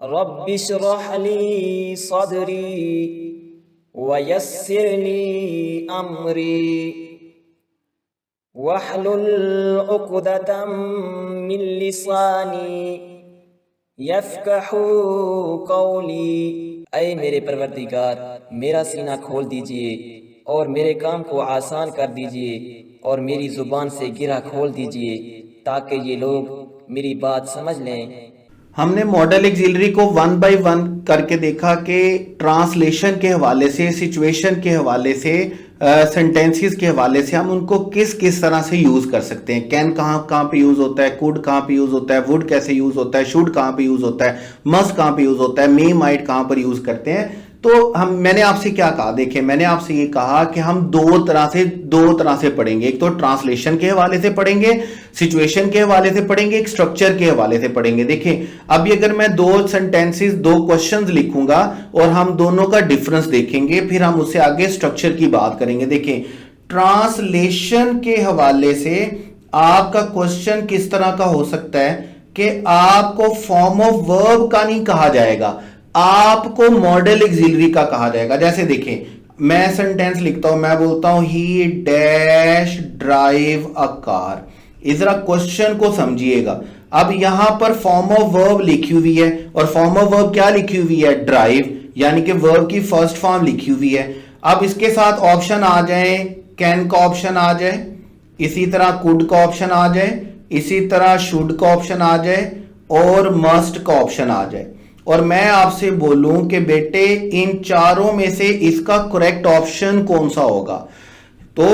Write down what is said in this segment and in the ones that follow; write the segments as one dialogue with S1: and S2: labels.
S1: रब्बिश्रह ली सदरी वयस्सिर ली अमरी वहलुल उक़दतम मिन लिसानी यफ़क़हू क़ौली। ऐ मेरे परवरदिगार, मेरा सीना खोल दीजिए और मेरे काम को आसान कर दीजिए और मेरी ज़ुबान से गिरा खोल दीजिए ताकि ये लोग मेरी बात समझ लें।
S2: हमने मॉडल ऑक्सिलरी को वन बाय वन करके देखा कि ट्रांसलेशन के हवाले से, सिचुएशन के हवाले से, सेंटेंसेस के हवाले से हम उनको किस किस तरह से यूज कर सकते हैं। कैन कहाँ कहाँ पे यूज होता है, कुड कहाँ पे यूज होता है, वुड कैसे यूज होता है, शुड कहाँ पे यूज होता है, मस्ट कहाँ पे यूज होता है, मे माइट कहाँ पर यूज करते हैं। तो मैंने आपसे क्या कहा, देखिए मैंने आपसे ये कहा कि हम दो तरह से पढ़ेंगे। एक तो ट्रांसलेशन के हवाले से पढ़ेंगे, सिचुएशन के हवाले से पढ़ेंगे, एक स्ट्रक्चर के हवाले से पढ़ेंगे। देखिए अभी अगर मैं दो सेंटेंसेस, दो क्वेश्चंस लिखूंगा और हम दोनों का डिफरेंस देखेंगे, फिर हम उससे आगे स्ट्रक्चर की बात करेंगे। देखिए ट्रांसलेशन के हवाले से आपका क्वेश्चन किस तरह का हो सकता है कि आपको फॉर्म ऑफ वर्ब का नहीं कहा जाएगा, आपको मॉडल ऑक्सिलरी का कहा जाएगा। जैसे देखिए मैं सेंटेंस लिखता हूं, मैं बोलता हूं ही डैश ड्राइव अ कार। इस तरह क्वेश्चन को समझिएगा। अब यहां पर फॉर्म ऑफ वर्ब लिखी हुई है और फॉर्म ऑफ वर्ब क्या लिखी हुई है, ड्राइव, यानी कि वर्ब की फर्स्ट फॉर्म लिखी हुई है। अब इसके साथ ऑप्शन आ जाए, कैन का ऑप्शन आ जाए, इसी तरह कुड का ऑप्शन आ जाए, इसी तरह शुड का ऑप्शन आ जाए और मस्ट का ऑप्शन आ जाए। और मैं आपसे बोलूं कि बेटे इन चारों में से इसका करेक्ट ऑप्शन कौन सा होगा, तो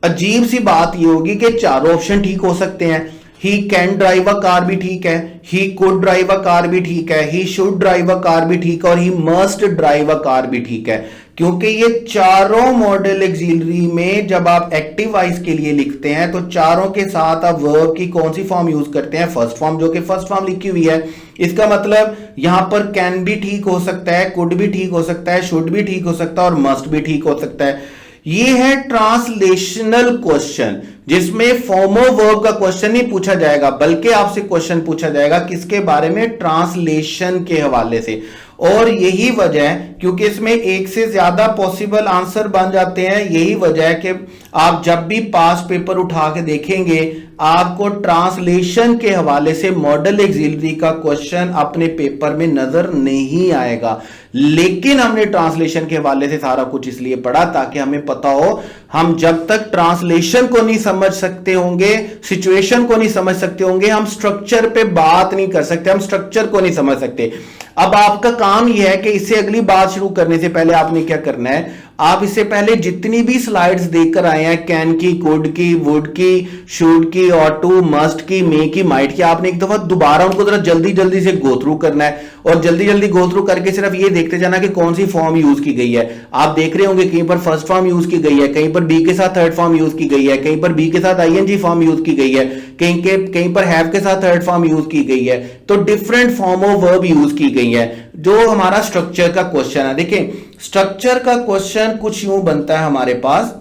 S2: अजीब सी बात यह होगी कि चारों ऑप्शन ठीक हो सकते हैं। He can drive a car भी ठीक है, he could drive a car भी ठीक है, he should drive a car भी ठीक है और he must drive a car भी ठीक है। क्योंकि ये चारों मॉडल ऑक्सिलरी में जब आप एक्टिव वॉइस के लिए लिखते हैं तो चारों के साथ आप वर्ब की कौन सी फॉर्म यूज करते हैं, फर्स्ट फॉर्म, जो कि फर्स्ट फॉर्म लिखी हुई है। इसका मतलब यहां पर कैन भी ठीक हो सकता है, कुड भी ठीक हो सकता है, शुड भी ठीक हो सकता है और मस्ट भी ठीक हो सकता है। ये है ट्रांसलेशनल क्वेश्चन, जिसमें फॉर्म ऑफ वर्ब का क्वेश्चन नहीं पूछा जाएगा बल्कि आपसे क्वेश्चन पूछा जाएगा किसके बारे में, ट्रांसलेशन के हवाले से। और यही वजह है क्योंकि इसमें एक से ज्यादा पॉसिबल आंसर बन जाते हैं, यही वजह है कि आप जब भी पास पेपर उठा के देखेंगे आपको ट्रांसलेशन के हवाले से मॉडल ऑक्सिलरी का क्वेश्चन अपने पेपर में नजर नहीं आएगा। लेकिन हमने ट्रांसलेशन के हवाले से सारा कुछ इसलिए पढ़ा ताकि हमें पता हो, हम जब तक ट्रांसलेशन को नहीं समझ सकते होंगे, सिचुएशन को नहीं समझ सकते होंगे, हम स्ट्रक्चर पे बात नहीं कर सकते, हम स्ट्रक्चर को नहीं समझ सकते। अब आपका काम यह है कि इससे अगली बात शुरू करने से पहले आपने क्या करना है, आप इससे पहले जितनी भी स्लाइड्स देखकर आए हैं, कैन की, कुड की, वुड की, शुड की, ऑट टू, मस्ट की, मे की, माइट की, आपने एक दफा दोबारा उनको जरा जल्दी जल्दी से गो थ्रू करना है और जल्दी जल्दी गो थ्रू करके सिर्फ ये देखते जाना कि कौन सी फॉर्म यूज की गई है। आप देख रहे होंगे कहीं पर फर्स्ट फॉर्म यूज की गई है, कहीं पर बी के साथ थर्ड फॉर्म यूज की गई है, कहीं पर बी के साथ आईएनजी फॉर्म यूज की गई है, कहीं पर हैव के साथ थर्ड फॉर्म यूज की गई है। तो different form of verb use की गई है जो हमारा स्ट्रक्चर का क्वेश्चन है। देखिए स्ट्रक्चर का क्वेश्चन कुछ यूं बनता है हमारे पास,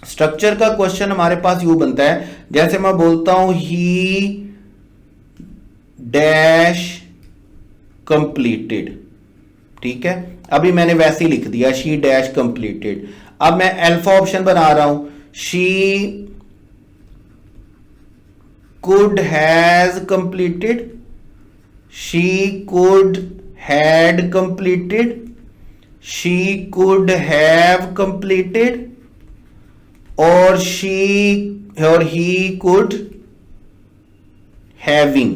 S2: स्ट्रक्चर का क्वेश्चन हमारे पास यूं बनता है, जैसे मैं बोलता हूं ही डैश कंप्लीटेड, ठीक है, अभी मैंने वैसे ही लिख दिया शी डैश कंप्लीटेड। अब मैं अल्फा ऑप्शन बना रहा हूं, she could has completed, she could had completed, she could have completed और he could having।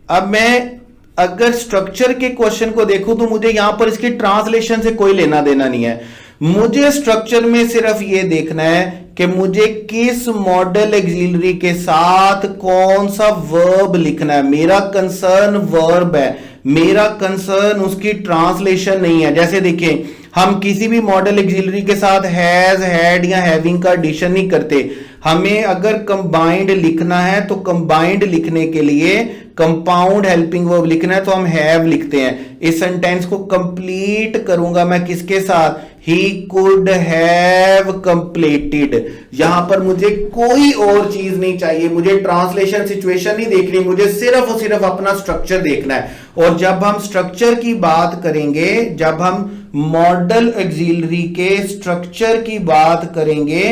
S2: अब मैं अगर स्ट्रक्चर के क्वेश्चन को देखूं तो मुझे यहां पर इसके ट्रांसलेशन से कोई लेना देना नहीं है, मुझे स्ट्रक्चर में सिर्फ यह देखना है कि मुझे किस मॉडल ऑक्सिलरी के साथ कौन सा वर्ब लिखना है। मेरा कंसर्न वर्ब है, मेरा कंसर्न उसकी ट्रांसलेशन नहीं है। जैसे देखिए हम किसी भी मॉडल ऑक्सिलरी के साथ हैज, हैड या हैविंग का एडिशन नहीं करते। हमें अगर कंबाइंड लिखना है तो कंबाइंड लिखने के लिए कंपाउंड हेल्पिंग वर्ब लिखना है तो हम हैव लिखते हैं। इस सेंटेंस को कंप्लीट करूंगा मैं किसके साथ, he could have completed। यहां पर मुझे कोई और चीज नहीं चाहिए, मुझे ट्रांसलेशन सिचुएशन नहीं देखनी, मुझे सिर्फ और सिर्फ अपना स्ट्रक्चर देखना है। और जब हम स्ट्रक्चर की बात करेंगे, जब हम मॉडल ऑक्सिलरी के स्ट्रक्चर की बात करेंगे,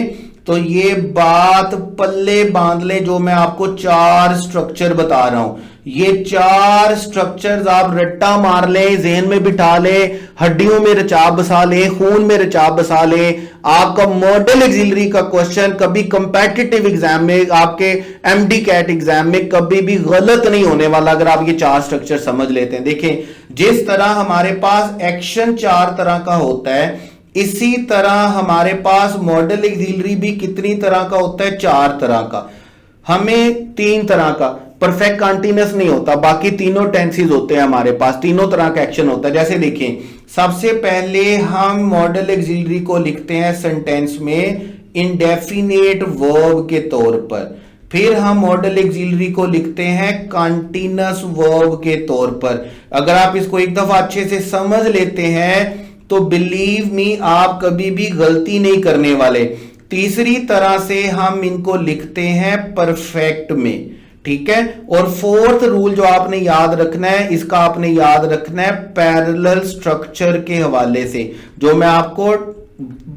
S2: तो ये बात पल्ले बांध ले जो मैं आपको 4 स्ट्रक्चर बता रहा हूं। ये 4 स्ट्रक्चर्स आप रट्टा मार ले, जेहन में बिठा ले, हड्डियों में रचा बसा ले, खून में रचा बसा ले। आपका मॉडल ऑक्सिलरी का क्वेश्चन कभी कंपेटिटिव एग्जाम में, आपके एमडी कैट एग्जाम में कभी भी गलत नहीं होने वाला अगर आप ये 4 स्ट्रक्चर समझ लेते हैं। देखें, जिस तरह हमारे पास एक्शन 4 तरह का होता है, इसी तरह हमारे पास मॉडल ऑक्सिलरी भी कितनी तरह का होता है? 4 तरह का। हमें 3 तरह का, परफेक्ट कंटीन्यूअस नहीं होता, बाकी तीनों टेंसेस होते हैं हमारे पास, तीनों तरह का एक्शन होता है। जैसे देखें, सबसे पहले हम मॉडल ऑक्सिलरी को लिखते हैं सेंटेंस में इंडेफिनेट वर्ब के तौर पर, फिर हम मॉडल ऑक्सिलरी को लिखते हैं कंटीन्यूअस वर्ब के तौर पर। अगर आप इसको एक दफा अच्छे से समझ लेते हैं तो बिलीव मी, आप कभी भी गलती नहीं करने वाले। तीसरी तरह से हम इनको लिखते हैं परफेक्ट में, ठीक है। और 4th रूल जो आपने याद रखना है, इसका आपने याद रखना है पैरेलल स्ट्रक्चर के हवाले से, जो मैं आपको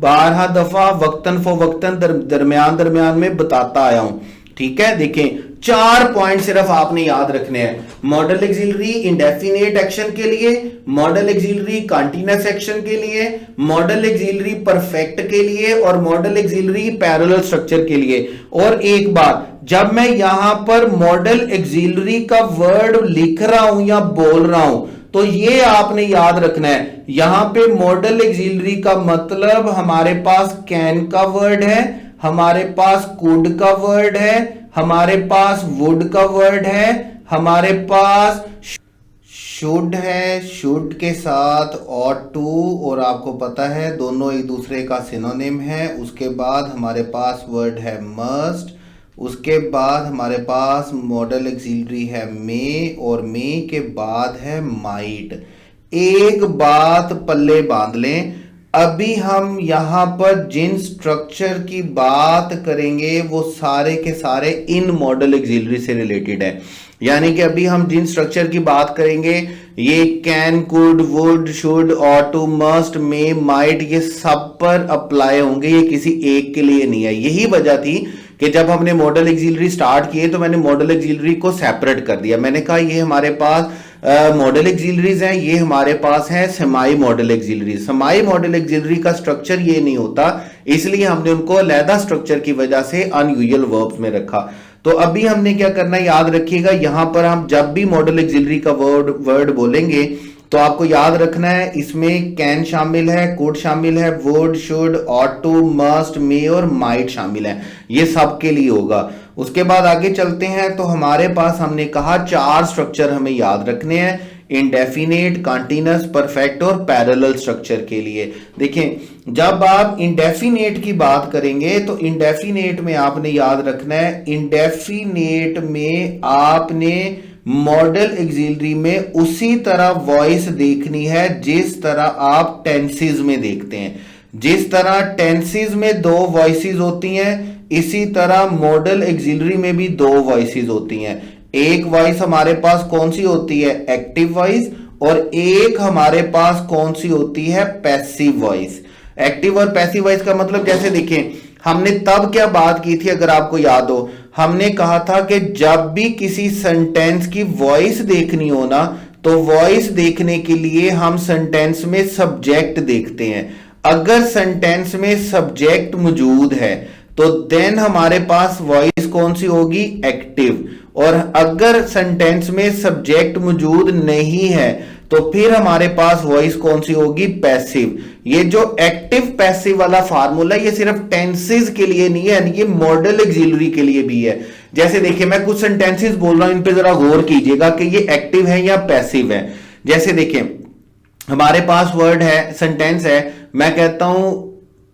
S2: 12 दफा वक्तन फो वक्तन दरमियान दरमियान में बताता आया हूं, ठीक है। देखें, 4 पॉइंट सिर्फ आपने याद रखने हैं। मॉडल ऑक्सिलरी इंडेफिनेट एक्शन के लिए, मॉडल ऑक्सिलरी कंटीन्यूअस एक्शन के लिए, मॉडल ऑक्सिलरी परफेक्ट के लिए, और मॉडल ऑक्सिलरी पैरेलल स्ट्रक्चर के लिए। और एक बात, जब मैं यहां पर मॉडल ऑक्सिलरी का वर्ड लिख रहा हूं या बोल रहा हूं, तो ये आपने याद रखना है, यहां पे मॉडल ऑक्सिलरी का मतलब हमारे पास कैन का वर्ड है, हमारे पास कुड का वर्ड है, हमारे पास वुड का वर्ड है, हमारे पास शुड है, शुड के साथ ऑट टू, और आपको पता है दोनों एक दूसरे का सिनोनिम है। उसके बाद हमारे पास वर्ड है मस्ट, उसके बाद हमारे पास मॉडल ऑक्सिलरी है मे, और मे के बाद है माइट। एक बात पल्ले बांध लें, अभी हम यहां पर जिन स्ट्रक्चर की बात करेंगे वो सारे के सारे इन मॉडल ऑक्सिलरी से रिलेटेड है। यानी कि अभी हम जिन स्ट्रक्चर की बात करेंगे, ये can, could, would, should, ought to, must, may, might, ये सब पर अप्लाई होंगे, ये किसी एक के लिए नहीं है। यही वजह थी कि जब हमने मॉडल ऑक्सिलरी स्टार्ट किए तो मैंने मॉडल ऑक्सिलरी को सेपरेट कर दिया। मैंने कहा ये हमारे पास मॉडल ऑक्सिलरीज हैं, ये हमारे पास है सेमाई मॉडल ऑक्सिलरी। सेमाई मॉडल ऑक्सिलरी का स्ट्रक्चर ये नहीं होता, इसलिए हमने उनको अलहदा स्ट्रक्चर की वजह से अनयूजुअल वर्ब्स में रखा। तो अभी हमने क्या करना है, याद रखिएगा, यहां पर हम जब भी मॉडल ऑक्सिलरी का वर्ड बोलेंगे तो आपको याद रखना है, इसमें कैन शामिल है, कुड शामिल है, would, should, ought to, must, may और माइट शामिल है। ये सब के लिए होगा। उसके बाद आगे चलते हैं, तो हमारे पास हमने कहा 4 स्ट्रक्चर हमें याद रखने हैं, इंडेफिनेट, कंटीन्यूअस, परफेक्ट और पैरेलल स्ट्रक्चर के लिए। देखें, जब आप इंडेफिनेट की बात करेंगे तो इंडेफिनेट में आपने याद रखना है, इंडेफिनेट में आपने मॉडल ऑक्सिलरी में उसी तरह वॉइस देखनी है जिस तरह आप टेंसेस में देखते हैं। जिस तरह टेंसेस में 2 वॉइसेस होती हैं, इसी तरह मॉडल ऑक्सिलरी में भी 2 वॉइसेस होती हैं। एक वॉइस हमारे पास कौन सी होती है? एक्टिव वॉइस, और एक हमारे पास कौन सी होती है? Passive voice. एक्टिव और पैसिव वॉइस का मतलब, जैसे देखें, हमने तब क्या बात की थी, अगर आपको याद हो, हमने कहा था कि जब भी किसी सेंटेंस की वॉइस देखनी हो ना, तो वॉइस देखने के लिए हम सेंटेंस में सब्जेक्ट देखते हैं। अगर सेंटेंस में सब्जेक्ट मौजूद है तो देन हमारे पास वॉइस कौन सी होगी? एक्टिव। और अगर सेंटेंस में सब्जेक्ट मौजूद नहीं है तो फिर हमारे पास वॉइस कौन सी होगी? पैसिव। ये जो एक्टिव पैसिव वाला फार्मूला, ये सिर्फ टेंसेस के लिए नहीं है, ये मॉडल ऑक्सिलरी के लिए भी है। जैसे देखिए, मैं कुछ सेंटेंसेस बोल रहा हूं, इन पे जरा गौर कीजिएगा कि ये एक्टिव है या पैसिव है। जैसे देखिए, हमारे पास वर्ड है, सेंटेंस है, मैं कहता हूं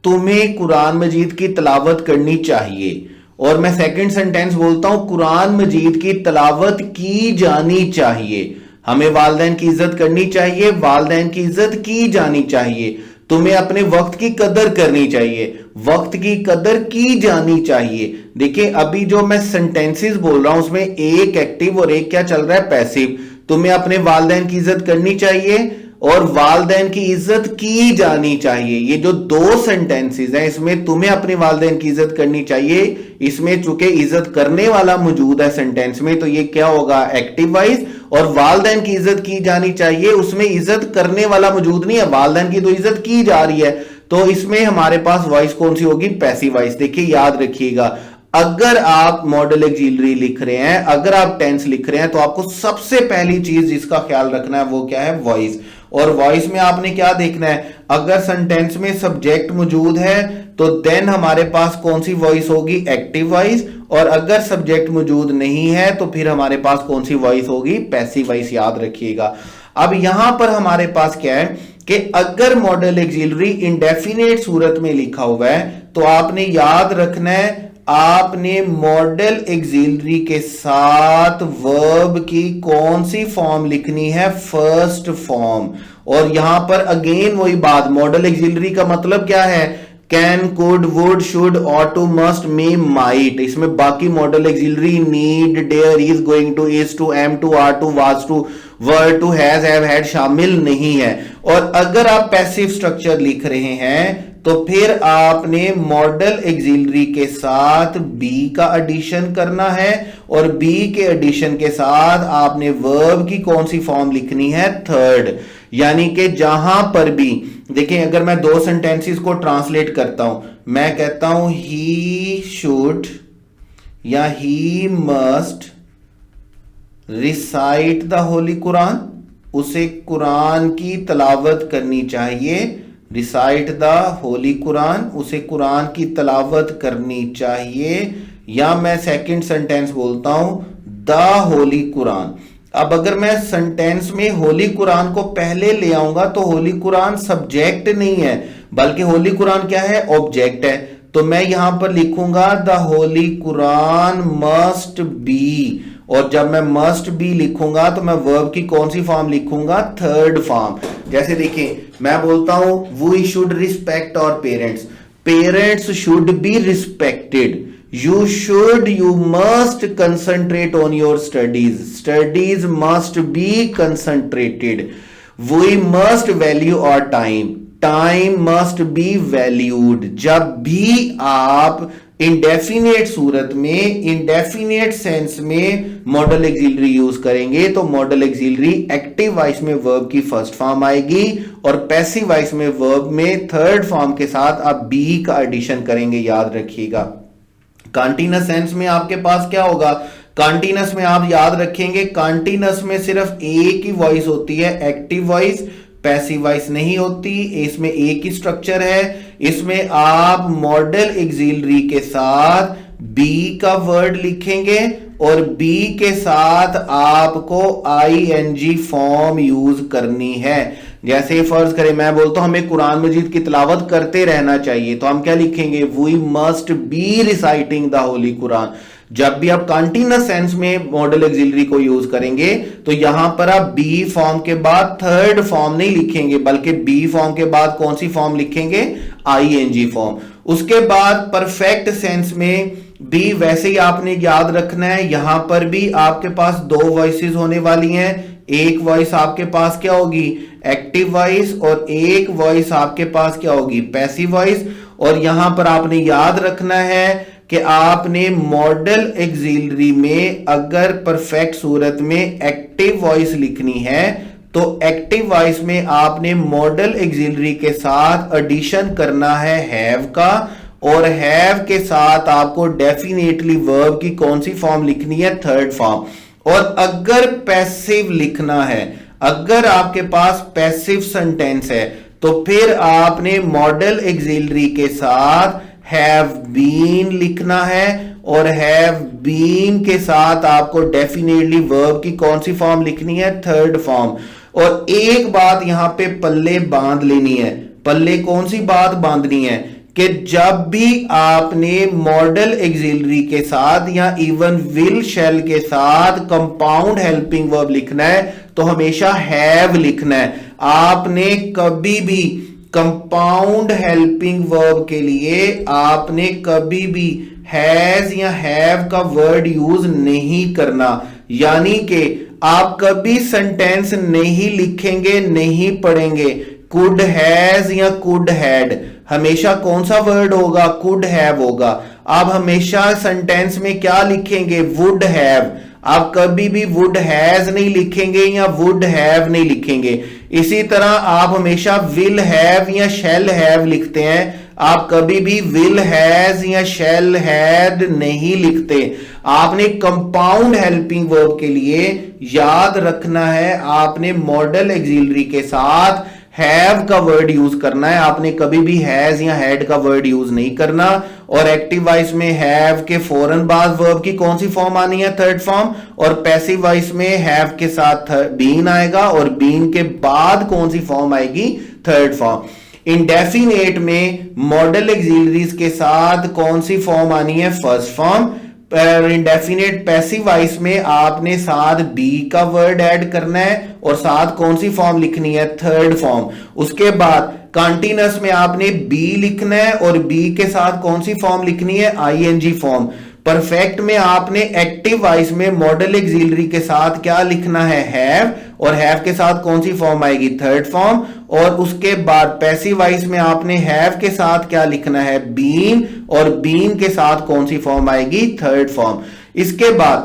S2: तुम्हें कुरान मजीद की तिलावत करनी चाहिए, और मैं सेकंड सेंटेंस बोलता हूं कुरान मजीद की तिलावत की जानी चाहिए। हमें वालिदैन की इज्जत करनी चाहिए, वालिदैन की इज्जत की जानी चाहिए। तुम्हें अपने वक्त की कदर करनी चाहिए, वक्त की कदर की जानी चाहिए। देखिए अभी जो मैं सेंटेंसेस बोल रहा हूं उसमें एक एक्टिव और एक क्या चल रहा है, पैसिव। तुम्हें अपने वालिदैन की इज्जत करनी चाहिए और वालिदैन की इज्जत की जानी चाहिए। ये जो दो सेंटेंसेस हैं इसमें तुम्हें अपने वालिदैन की इज्जत करनी चाहिए, इसमें चूंकि इज्जत करने वाला मौजूद है सेंटेंस में तो ये क्या होगा, एक्टिव वॉइस। और वालिदैन की इज्जत की जानी चाहिए, उसमें इज्जत करने वाला मौजूद नहीं है, वालिदैन की तो इज्जत की जा रही है, तो इसमें हमारे पास वॉइस कौन सी होगी, पैसिव वॉइस। देखिए याद रखिएगा, अगर आप मॉडल ऑक्सिलरी लिख रहे हैं, अगर आप टेंस लिख रहे हैं तो आपको सबसे पहली चीज जिसका ख्याल रखना है वो क्या है, वॉइस। और वॉइस में आपने क्या देखना है, अगर सेंटेंस में सब्जेक्ट मौजूद है तो देन हमारे पास कौन सी वॉइस होगी, एक्टिव वॉइस। और अगर सब्जेक्ट मौजूद नहीं है तो फिर हमारे पास कौन सी वॉइस होगी, पैसिव वॉइस। याद रखिएगा। अब यहां पर हमारे पास क्या है कि अगर मॉडल ऑक्सिलरी इंडेफिनेट सूरत में लिखा हुआ है तो आपने याद रखना है, आपने मॉडल ऑक्सिलरी के साथ वर्ब की कौन सी फॉर्म लिखनी है, फर्स्ट फॉर्म। और यहां पर अगेन वही बात, मॉडल ऑक्सिलरी का मतलब क्या है, can, could, would, should, ought to, must, may, might. इसमें बाकी modal auxiliary need, dare, is, going to, is to, am to, are to, was to, were to, has, have, had शामिल नहीं है। और अगर आप पैसिव स्ट्रक्चर लिख रहे हैं तो फिर आपने मॉडल ऑक्सिलरी के साथ बी का एडिशन करना है और बी के एडिशन के साथ आपने वर्ब की कौन सी फॉर्म लिखनी है, थर्ड। यानी कि जहां पर भी देखिए, अगर मैं दो सेंटेंसेस को ट्रांसलेट करता हूं, मैं कहता हूं ही शुड या he must recite the holy Quran, उसे कुरान की तलावत करनी चाहिए। रिसाइट द होली कुरान, उसे कुरान की तलावत करनी चाहिए। या मैं सेकंड सेंटेंस बोलता हूं द होली कुरान। अब अगर मैं सेंटेंस में होली कुरान को पहले ले आऊंगा तो होली कुरान सब्जेक्ट नहीं है बल्कि होली कुरान क्या है, ऑब्जेक्ट है। तो मैं यहां पर लिखूंगा the holy Quran must be. और जब मैं मस्ट बी लिखूंगा तो मैं वर्ब की कौन सी फॉर्म लिखूंगा, थर्ड फॉर्म। जैसे देखिए मैं बोलता हूं we should respect our parents, parents should be respected. You should, you must concentrate on your studies. Studies must be concentrated. We must value our time. Time must be valued. जब भी आप indefinite सूरत में, indefinite sense में modal auxiliary use करेंगे तो model auxiliary active voice में verb की first form आएगी और पैसिव वॉइस में वर्ब में थर्ड फॉर्म के साथ आप बी का एडिशन करेंगे। याद रखिएगा। कॉन्टिन्यूअस सेंस में आपके पास क्या होगा, कॉन्टिन्यूअस में आप याद रखेंगे कॉन्टिन्यूअस में सिर्फ एक ही वॉइस होती है, एक्टिव वॉइस, पैसिव वॉइस नहीं होती। इसमें एक ही स्ट्रक्चर है। इसमें आप मॉडल ऑक्सिलरी के साथ बी का वर्ड लिखेंगे और बी के साथ आपको आईएनजी फॉर्म यूज करनी है। जैसे फर्ज करें मैं बोलता हूं हमें कुरान मजीद की तिलावत करते रहना चाहिए तो हम क्या लिखेंगे, we must be reciting the holy Quran. जब भी आप कंटीन्यूअस सेंस में मॉडल ऑक्सिलरी को यूज करेंगे तो यहां पर आप बी फॉर्म के बाद थर्ड फॉर्म नहीं लिखेंगे बल्कि बी फॉर्म के बाद कौन सी फॉर्म लिखेंगे, आईएनजी फॉर्म। उसके बाद परफेक्ट सेंस में भी वैसे ही आपने याद रखना है, यहां पर भी आपके पास दो वॉइसेस होने वाली हैं। एक वॉइस आपके पास क्या होगी, एक्टिव वॉइस, और एक वॉइस आपके पास क्या होगी, पैसिव वॉइस। और यहां पर आपने याद रखना है कि आपने मॉडल ऑक्सिलरी में अगर परफेक्ट सूरत में एक्टिव वॉइस लिखनी है तो एक्टिव वॉइस में आपने मॉडल ऑक्सिलरी के साथ एडिशन करना है हैव का, और हैव के साथ आपको डेफिनेटली वर्ब की कौन सी फॉर्म लिखनी है, थर्ड फॉर्म। और अगर पैसिव लिखना है, अगर आपके पास पैसिव सेंटेंस है तो फिर आपने मॉडल ऑक्सिलरी के साथ हैव बीन लिखना है और हैव बीन के साथ आपको डेफिनेटली वर्ब की कौन सी फॉर्म लिखनी है, थर्ड फॉर्म। और एक बात यहां पे पल्ले बांध लेनी है। पल्ले कौन सी बात बांधनी है कि जब भी आपने मॉडल ऑक्सिलरी के साथ या इवन विल शैल के साथ कंपाउंड हेल्पिंग वर्ब लिखना है तो हमेशा हैव लिखना है। आपने कभी भी कंपाउंड हेल्पिंग वर्ब के लिए आपने कभी भी हैज या हैव का वर्ड यूज नहीं करना, यानी कि आप कभी सेंटेंस नहीं लिखेंगे, नहीं पढ़ेंगे कुड हैज या कुड हैड, हमेशा कौन सा वर्ड होगा, कुड हैव होगा। आप हमेशा सेंटेंस में क्या लिखेंगे, वुड हैव, आप कभी भी वुड हैज नहीं लिखेंगे या वुड हैव नहीं लिखेंगे। इसी तरह आप हमेशा विल हैव या शैल हैव लिखते हैं, आप कभी भी विल हैज या शैल हैड नहीं लिखते। आपने कंपाउंड हेल्पिंग वर्ब के लिए याद रखना है, आपने मॉडल एक्सिलरी के साथ हैव का वर्ड यूज करना है, आपने कभी भी हैज या हैड का वर्ड यूज नहीं करना। और एक्टिव वॉइस में हैव के फौरन बाद वर्ब की कौन सी फॉर्म आनी है, थर्ड फॉर्म, और पैसिव वॉइस में हैव के साथ बीन आएगा और बीन के बाद कौन सी फॉर्म आएगी, थर्ड फॉर्म। इंडेफिनेट में मॉडल एक्सिलरीज के साथ कौन सी फॉर्म आनी है, first form. Indefinite passive voice में आपने साथ बी का वर्ड ऐड करना है और साथ कौन सी फॉर्म लिखनी है, थर्ड फॉर्म। उसके बाद कॉन्टिन्यूअस में आपने बी लिखना है और बी के साथ कौन सी फॉर्म लिखनी है, आईएनजी फॉर्म। परफेक्ट में आपने एक्टिव वॉइस में मॉडल एक्सिलरी के साथ क्या लिखना है, हैव, और हैव के साथ कौन सी फॉर्म आएगी, थर्ड फॉर्म। और उसके बाद पैसिव वॉइस में आपने हैव के साथ क्या लिखना है, बीन, और बीन के साथ कौन सी फॉर्म आएगी, थर्ड फॉर्म। इसके बाद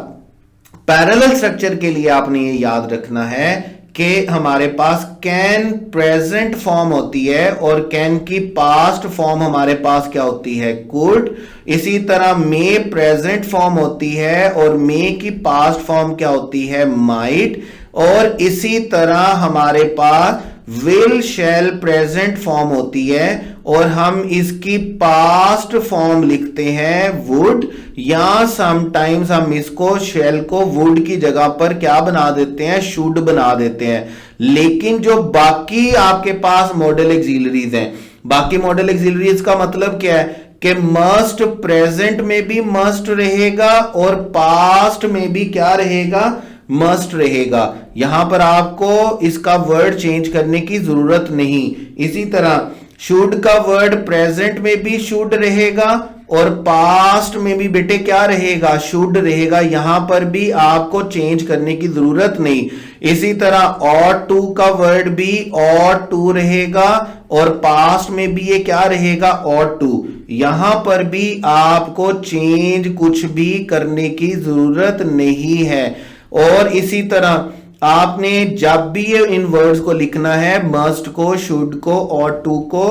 S2: पैरेलल स्ट्रक्चर के लिए आपने ये याद रखना है कि हमारे पास कैन प्रेजेंट फॉर्म होती है और कैन की पास्ट फॉर्म हमारे पास क्या होती है, कुड। इसी तरह मे प्रेजेंट फॉर्म होती है और मे की पास्ट फॉर्म क्या होती है, माइट। और इसी तरह हमारे पास विल शैल प्रेजेंट फॉर्म होती है और हम इसकी पास्ट फॉर्म लिखते हैं वुड, या समटाइम्स हम इसको शैल को वुड की जगह पर क्या बना देते हैं, शुड बना देते हैं। लेकिन जो बाकी आपके पास मॉडल एक्सिलरीज हैं, बाकी मॉडल एक्सिलरीज का मतलब क्या है कि मस्ट प्रेजेंट में भी मस्ट रहेगा और पास्ट में भी क्या रहेगा, मस्ट रहेगा। यहां पर आपको इसका वर्ड चेंज करने की जरूरत नहीं। इसी तरह शुड का वर्ड प्रेजेंट में भी शुड रहेगा और पास्ट में भी बेटे क्या रहेगा, शुड रहेगा। यहां पर भी आपको चेंज करने की जरूरत नहीं। इसी तरह ऑट टू का वर्ड भी ऑट टू रहेगा और पास्ट में भी ये क्या रहेगा, ऑट टू। यहां पर भी आपको चेंज कुछ भी करने की जरूरत नहीं है। और इसी तरह आपने जब भी ये इन वर्ड्स को लिखना है, मस्ट को, शुड को, ऑट टू को,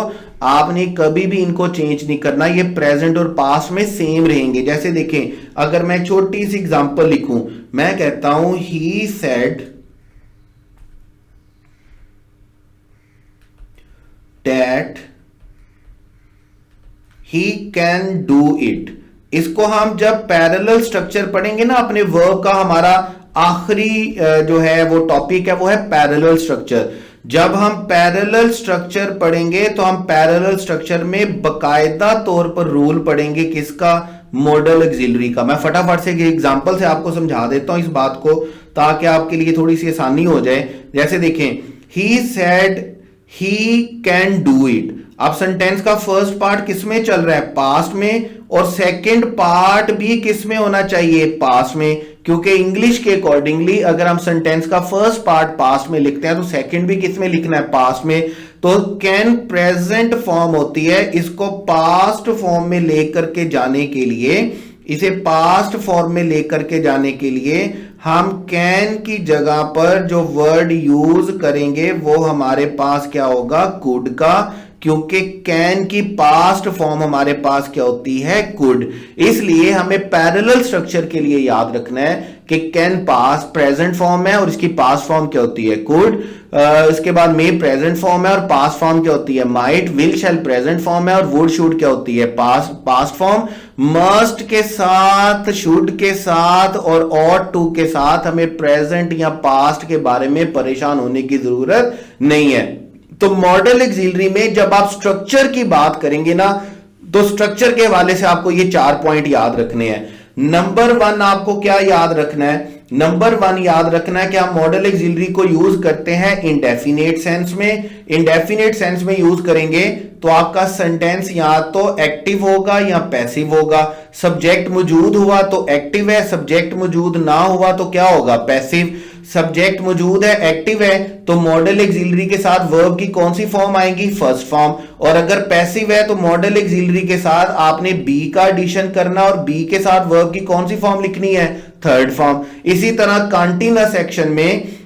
S2: आपने कभी भी इनको चेंज नहीं करना, ये प्रेजेंट और पास्ट में सेम रहेंगे। जैसे देखें, अगर मैं छोटी सी एग्जांपल लिखूं, मैं कहता हूं he said that he can do it. इसको हम जब पैरेलल स्ट्रक्चर पढ़ेंगे ना अपने वर्ब का, हमारा आखिरी जो है वो टॉपिक है वो है पैरेलल स्ट्रक्चर। जब हम पैरेलल स्ट्रक्चर पढ़ेंगे तो हम पैरेलल स्ट्रक्चर में बकायदा तौर पर रूल पढ़ेंगे, किसका, मॉडल एक्सिलरी का। मैं फटाफट से एग्जांपल से आपको समझा देता हूं इस बात को, ताकि आपके लिए थोड़ी सी आसानी हो जाए। जैसे देखें, he said he can do it. अब सेंटेंस का फर्स्ट पार्ट किसमें चल रहा है, पास्ट में, और सेकंड पार्ट भी किसमें होना चाहिए, पास्ट में। क्योंकि इंग्लिश के अकॉर्डिंगली अगर हम सेंटेंस का फर्स्ट पार्ट पास्ट में लिखते हैं तो सेकंड भी किसमें लिखना है, पास्ट में। तो कैन प्रेजेंट फॉर्म होती है, इसको पास्ट फॉर्म में लेकर के जाने के लिए, इसे पास्ट फॉर्म में लेकर के जाने के लिए हम कैन की जगह पर जो वर्ड यूज करेंगे वो हमारे पास क्या होगा, कुड का। क्योंकि कैन की पास्ट फॉर्म हमारे पास क्या होती है, कुड। इसलिए हमें पैरेलल स्ट्रक्चर के लिए याद रखना है कि कैन पास्ट प्रेजेंट फॉर्म है और इसकी पास्ट फॉर्म क्या होती है, कुड। इसके बाद मे प्रेजेंट फॉर्म है और पास्ट फॉर्म क्या होती है, might. Will shell present form है और वुड शुड क्या होती है, पास्ट फॉर्म। मस्ट के साथ, शुड के साथ और ऑट टू के साथ हमें प्रेजेंट या पास्ट के बारे में परेशान होने की जरूरत नहीं है। तो मॉडल एक्सिलरी में जब आप स्ट्रक्चर की बात करेंगे ना, तो स्ट्रक्चर के हवाले से आपको ये 4 पॉइंट याद रखने हैं। नंबर 1 आपको क्या याद रखना है नंबर 1 याद रखना है कि हम मॉडल ऑक्सिलरी को यूज करते हैं इंडेफिनेट सेंस में। इंडेफिनेट सेंस में यूज करेंगे तो आपका सेंटेंस या तो एक्टिव होगा या पैसिव होगा। सब्जेक्ट मौजूद हुआ तो एक्टिव है, सब्जेक्ट मौजूद ना हुआ तो क्या होगा, पैसिव। सब्जेक्ट मौजूद है, एक्टिव है, तो मॉडल ऑक्सिलरी के साथ वर्ब की कौन सी फॉर्म आएगी, फर्स्ट फॉर्म। और अगर पैसिव है तो मॉडल ऑक्सिलरी के साथ आपने बी का एडिशन करना और बी के साथ वर्ब की कौन सी फॉर्म लिखनी है, थर्ड फॉर्म। इसी तरह कंटीन्यूअस एक्शन में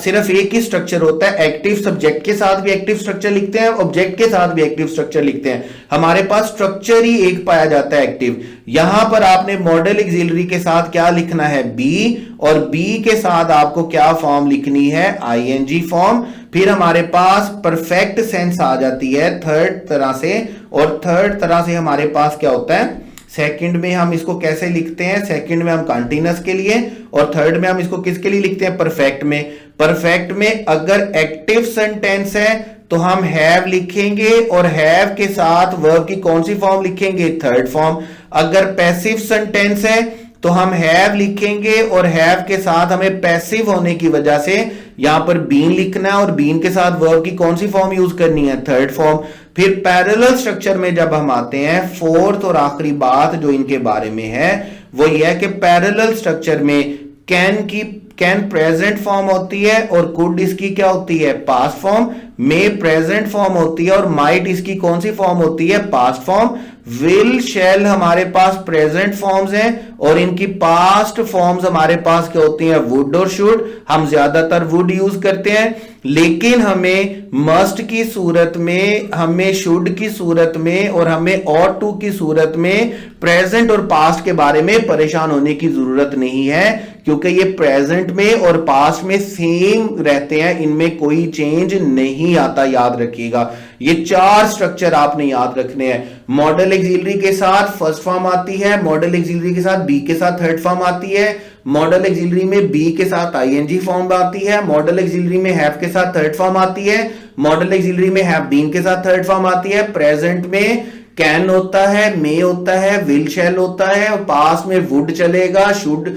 S2: सिर्फ एक ही स्ट्रक्चर होता है, एक्टिव। सब्जेक्ट के साथ भी एक्टिव स्ट्रक्चर लिखते हैं, ऑब्जेक्ट के साथ भी एक्टिव स्ट्रक्चर लिखते हैं। हमारे पास स्ट्रक्चर ही एक पाया जाता है, एक्टिव। यहां पर आपने मॉडल ऑक्सिलरी के साथ क्या लिखना है, बी, और बी के साथ आपको क्या फॉर्म लिखनी है, आईएनजी फॉर्म। फिर हमारे पास परफेक्ट सेंस आ जाती है थर्ड तरह से, और थर्ड तरह से हमारे पास क्या होता है, सेकंड में हम इसको कैसे लिखते हैं, सेकंड में हम कंटीन्यूअस के लिए, और थर्ड में हम इसको किसके लिए लिखते हैं, परफेक्ट में। परफेक्ट में अगर एक्टिव सेंटेंस है तो हम हैव लिखेंगे और हैव के साथ वर्ब की कौन सी फॉर्म लिखेंगे, थर्ड फॉर्म। अगर पैसिव सेंटेंस है तो हम हैव लिखेंगे और हैव के साथ हमें पैसिव होने की वजह से यहां पर बीन लिखना है और बीन के साथ वर्ब की कौन सी फॉर्म यूज करनी है, थर्ड फॉर्म। फिर पैरेलल स्ट्रक्चर में जब हम आते हैं, फोर्थ और आखिरी बात जो इनके बारे में है वो यह है कि पैरेलल स्ट्रक्चर में कैन प्रेजेंट फॉर्म होती है और कुड इसकी क्या होती है, पास्ट फॉर्म। में प्रेजेंट फॉर्म होती है और माइट इसकी कौन सी फॉर्म होती है, पास्ट फॉर्म। विल शैल हमारे पास प्रेजेंट फॉर्म्स हैं और इनकी पास्ट फॉर्म्स हमारे पास क्या होती हैं, वुड और शुड। हम ज्यादातर वुड यूज करते हैं, लेकिन हमें मस्ट की सूरत में, हमें शुड की सूरत में और हमें ऑट टू की सूरत में प्रेजेंट और पास्ट के बारे में परेशान होने की जरूरत नहीं है, क्योंकि ये प्रेजेंट में और पास्ट में सेम रहते हैं, इनमें कोई चेंज नहीं आता, याद रखिएगा। ये 4 स्ट्रक्चर आपने याद रखने हैं। मॉडल ऑक्सिलरी के साथ फर्स्ट फॉर्म आती है, मॉडल ऑक्सिलरी के साथ बी के साथ थर्ड फॉर्म आती है, मॉडल ऑक्सिलरी में बी के साथ आईएनजी फॉर्म आती है, मॉडल ऑक्सिलरी में हैव के साथ थर्ड फॉर्म आती है, मॉडल ऑक्सिलरी में हैव बीन के साथ थर्ड फॉर्म आती है। प्रेजेंट में कैन होता है, मे होता है, विल शैल होता है, और पास में वुड चलेगा, शुड,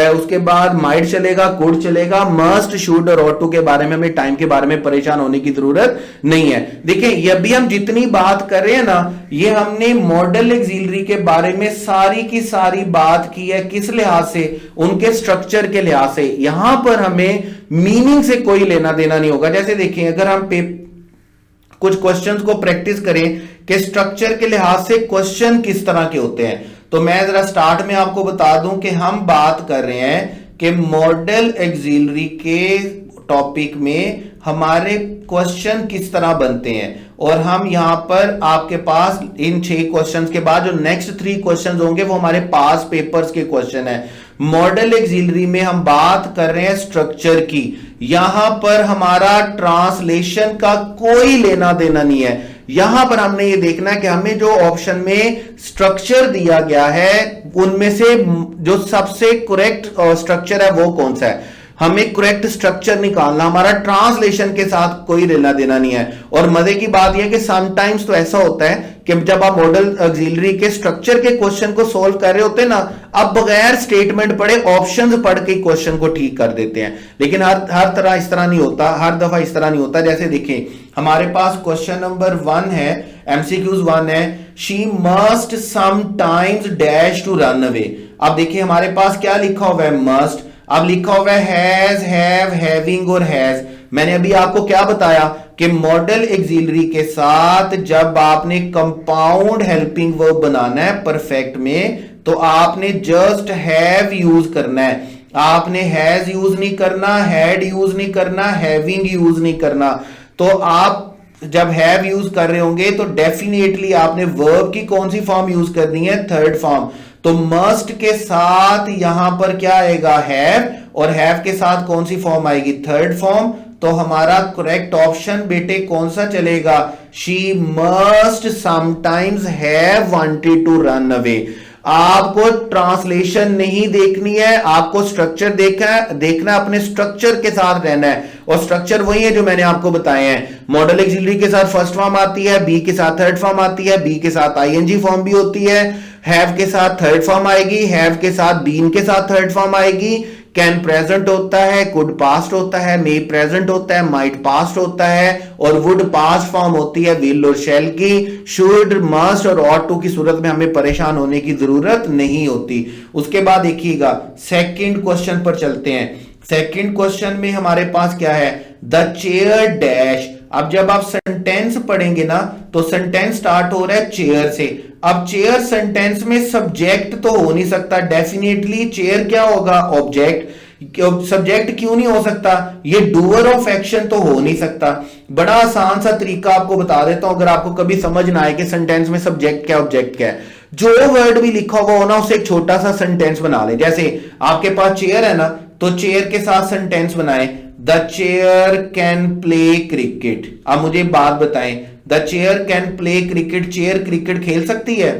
S2: उसके बाद माइट चलेगा, कुड चलेगा। मस्ट, शुड और ऑट टू के बारे में हमें टाइम के बारे में परेशान होने की जरूरत नहीं है। देखिए ये भी हम जितनी बात कर रहे हैं ना, ये हमने मॉडल ऑक्सिलरी के बारे में सारी की सारी बात की है। किस लिहाज से, उनके स्ट्रक्चर के लिहाज से। यहां पर हमें मीनिंग से कोई लेना देना नहीं होगा। जैसे देखिए, अगर हम कुछ क्वेश्चंस को प्रैक्टिस करें कि स्ट्रक्चर के लिहाज से क्वेश्चन किस तरह के होते हैं, तो मैं जरा स्टार्ट में आपको बता दूं कि हम बात कर रहे हैं कि मॉडल ऑक्सिलरी के टॉपिक में हमारे क्वेश्चन किस तरह बनते हैं। और हम यहां पर आपके पास इन 6 क्वेश्चंस के बाद जो नेक्स्ट 3 क्वेश्चंस होंगे वो हमारे पास पेपर्स के क्वेश्चन है। मॉडल ऑक्सिलरी में हम बात कर रहे हैं स्ट्रक्चर की, यहां पर हमारा ट्रांसलेशन का कोई लेना देना नहीं है। यहां पर हमने ये देखना है कि हमें जो ऑप्शन में स्ट्रक्चर दिया गया है उनमें से जो सबसे करेक्ट स्ट्रक्चर है वो कौन सा है, हमें करेक्ट स्ट्रक्चर निकालना। हमारा ट्रांसलेशन के साथ कोई लेना देना नहीं है। और मजे की बात यह कि समटाइम्स तो ऐसा होता है कि जब आप मॉडल ऑक्सिलरी के स्ट्रक्चर के क्वेश्चन को सोल्व कर रहे होते हैं ना, अब बगैर स्टेटमेंट पढ़े ऑप्शंस पढ़ के क्वेश्चन को ठीक कर देते हैं। लेकिन हर तरह इस तरह नहीं होता, हर दफा इस तरह नहीं होता। जैसे देखिए हमारे पास क्वेश्चन नंबर 1 है, एमसीक्यूज 1 है, she must sometimes dash to run away. अब देखिए हमारे पास क्या लिखा हुआ है, मस्ट। अब लिखा हुआ है हैज, हैव, हैविंग और हैज। मैंने अभी आपको क्या बताया कि मॉडल ऑक्सिलरी के साथ जब आपने कंपाउंड हेल्पिंग वर्ब बनाना है परफेक्ट में, तो आपने जस्ट हैव यूज करना है। आपने हैज यूज नहीं करना, हैड यूज नहीं करना, हैविंग यूज नहीं करना। तो आप जब हैव यूज कर रहे होंगे तो डेफिनेटली आपने वर्ब की कौन सी फॉर्म यूज करनी है, थर्ड फॉर्म। तो मस्ट के साथ यहां पर क्या आएगा, हैव, और हैव के साथ कौन सी फॉर्म आएगी, थर्ड फॉर्म। तो हमारा करेक्ट ऑप्शन बेटे कौन सा चलेगा, she must sometimes have wanted to run away. आपको ट्रांसलेशन नहीं देखनी है, आपको स्ट्रक्चर देखना अपने स्ट्रक्चर के साथ रहना है। और स्ट्रक्चर वही है जो मैंने आपको बताए हैं। मॉडल ऑक्सिलरी के साथ फर्स्ट फॉर्म आती है, बी के साथ थर्ड फॉर्म आती है, बी के साथ आईएनजी फॉर्म भी होती है, हैव के साथ थर्ड फॉर्म आएगी, हैव के साथ बीन के साथ थर्ड फॉर्म आएगी, कैन प्रेजेंट होता है, कुड पास्ट होता है, मे प्रेजेंट होता है, माइट पास्ट होता है और वुड पास्ट फॉर्म होती है विल और शैल की। शुड, मस्ट और ऑट टू की सूरत में हमें परेशान होने की जरूरत नहीं होती। उसके बाद देखिएगा सेकंड क्वेश्चन पर चलते हैं। सेकंड क्वेश्चन में हमारे पास क्या है, द चेयर डैश। अब जब आप सेंटेंस पढ़ेंगे ना तो सेंटेंस स्टार्ट हो रहा है चेयर से। अब चेयर सेंटेंस में सब्जेक्ट तो हो नहीं सकता, डेफिनेटली चेयर क्या होगा, ऑब्जेक्ट। सब्जेक्ट क्यों नहीं हो सकता, ये डूअर ऑफ एक्शन तो हो नहीं सकता। बड़ा आसान सा तरीका आपको बता देता हूं, अगर आपको कभी समझ ना आए कि सेंटेंस में सब्जेक्ट क्या ऑब्जेक्ट क्या है, जो वर्ड भी लिखा हुआ हो ना उसे एक छोटा सा सेंटेंस बना ले। जैसे आपके पास चेयर है ना, तो चेयर के साथ सेंटेंस बनाए, the chair can play cricket. अब मुझे बात बताएं, the chair can play cricket, chair cricket खेल सकती है?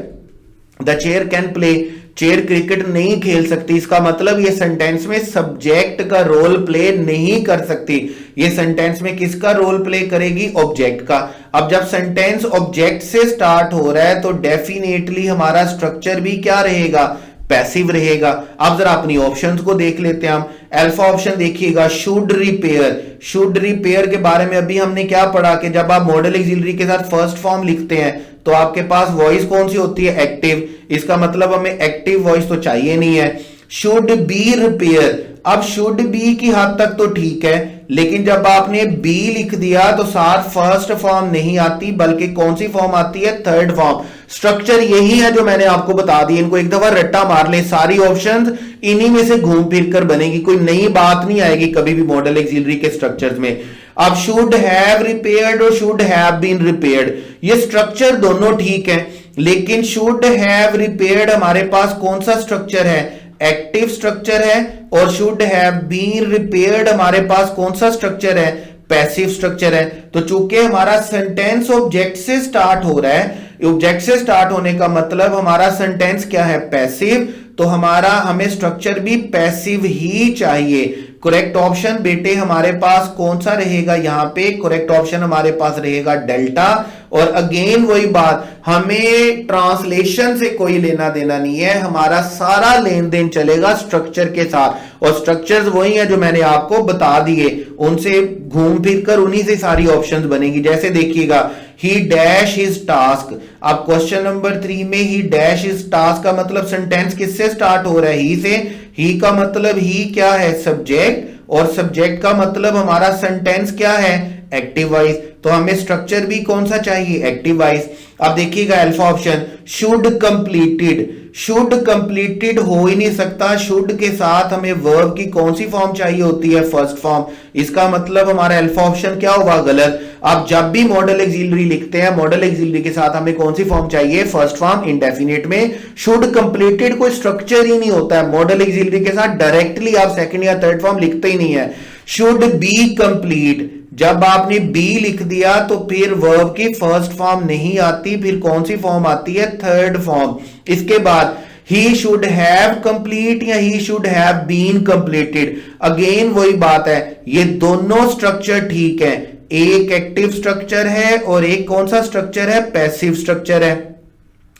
S2: The chair can play, chair cricket नहीं खेल सकती। इसका मतलब ये सेंटेंस में सब्जेक्ट का रोल प्ले नहीं कर सकती। ये सेंटेंस में किसका रोल प्ले करेगी, ऑब्जेक्ट का। अब जब सेंटेंस ऑब्जेक्ट से स्टार्ट हो रहा है तो डेफिनेटली हमारा स्ट्रक्चर भी क्या रहेगा, पैसिव रहेगा। अब जरा अपनी ऑप्शंस को देख लेते हैं हम। अल्फा ऑप्शन देखिएगा, शुड रिपेयर। शुड रिपेयर के बारे में अभी हमने क्या पढ़ा कि जब आप मॉडल ऑक्सिलरी के साथ फर्स्ट फॉर्म लिखते हैं तो आपके पास वॉइस कौन सी होती है, एक्टिव। इसका मतलब हमें एक्टिव वॉइस तो चाहिए नहीं है। शुड बी रिपेयर, अब शुड बी की हद तक तो ठीक है, लेकिन जब आपने बी लिख दिया तो साथ फर्स्ट फॉर्म नहीं आती, बल्कि कौन सी फॉर्म आती है, थर्ड फॉर्म। स्ट्रक्चर यही है जो मैंने आपको बता दी, इनको एक दफा रट्टा मार ले, सारी ऑप्शंस इन्हीं में से घूम फिर कर बनेगी, कोई नई बात नहीं आएगी कभी भी मॉडल ऑक्सिलरी के स्ट्रक्चर्स में। अब शुड हैव रिपेयर्ड और शुड हैव बीन रिपेयर्ड, ये स्ट्रक्चर दोनों ठीक है, लेकिन शुड हैव रिपेयर्ड हमारे पास कौन सा स्ट्रक्चर है, एक्टिव स्ट्रक्चर है, और शुड हैव बीन रिपेयर्ड हमारे पास कौन सा स्ट्रक्चर है, पैसिव स्ट्रक्चर है। तो चूंकि हमारा सेंटेंस ऑब्जेक्ट से स्टार्ट हो रहा है, ऑब्जेक्ट से स्टार्ट होने का मतलब हमारा सेंटेंस क्या है, पैसिव, तो हमें स्ट्रक्चर भी पैसिव ही चाहिए। करेक्ट ऑप्शन बेटे हमारे पास कौन सा रहेगा, यहां पे करेक्ट ऑप्शन हमारे पास रहेगा डेल्टा। और अगेन वही बात, हमें ट्रांसलेशन से कोई लेना देना नहीं है, हमारा सारा लेन देन चलेगा स्ट्रक्चर के साथ, और स्ट्रक्चर्स वही है जो मैंने आपको बता दिए, उनसे घूम फिर कर उन्हीं से सारी ऑप्शंस बनेगी। जैसे देखिएगा, ही डैश हिज टास्क। अब क्वेश्चन नंबर 3 में ही डैश हिज टास्क का मतलब सेंटेंस किससे स्टार्ट हो रहा है, ही से। ही का मतलब ही क्या है, सब्जेक्ट, और सब्जेक्ट का मतलब हमारा सेंटेंस क्या है, एक्टिव वॉइस। तो हमें स्ट्रक्चर भी कौन सा चाहिए, एक्टिव वॉइस। अब देखिएगा alpha option, should completed. Should completed हो ही नहीं सकता, शुड के साथ हमें वर्ब की कौन सी फॉर्म चाहिए होती है, फर्स्ट फॉर्म। इसका मतलब हमारा अल्फा ऑप्शन क्या होगा, गलत। आप जब भी मॉडल ऑक्सिलरी लिखते हैं, मॉडल ऑक्सिलरी के साथ हमें कौन सी फॉर्म चाहिए, फर्स्ट फॉर्म इंडेफिनिट में। शुड कंप्लीटेड कोई स्ट्रक्चर ही नहीं होता है, मॉडल ऑक्सिलरी के साथ डायरेक्टली आप सेकंड या थर्ड फॉर्म लिखते ही नहीं है। शुड बी कंप्लीट, जब आपने बी लिख दिया तो फिर वर्ब की फर्स्ट फॉर्म नहीं आती, फिर कौन सी फॉर्म आती है, थर्ड फॉर्म। इसके बाद ही शुड हैव कंप्लीट या he should have been completed, again वही बात है, ये दोनों स्ट्रक्चर ठीक है, एक एक्टिव स्ट्रक्चर है और एक कौन सा स्ट्रक्चर है, पैसिव स्ट्रक्चर है।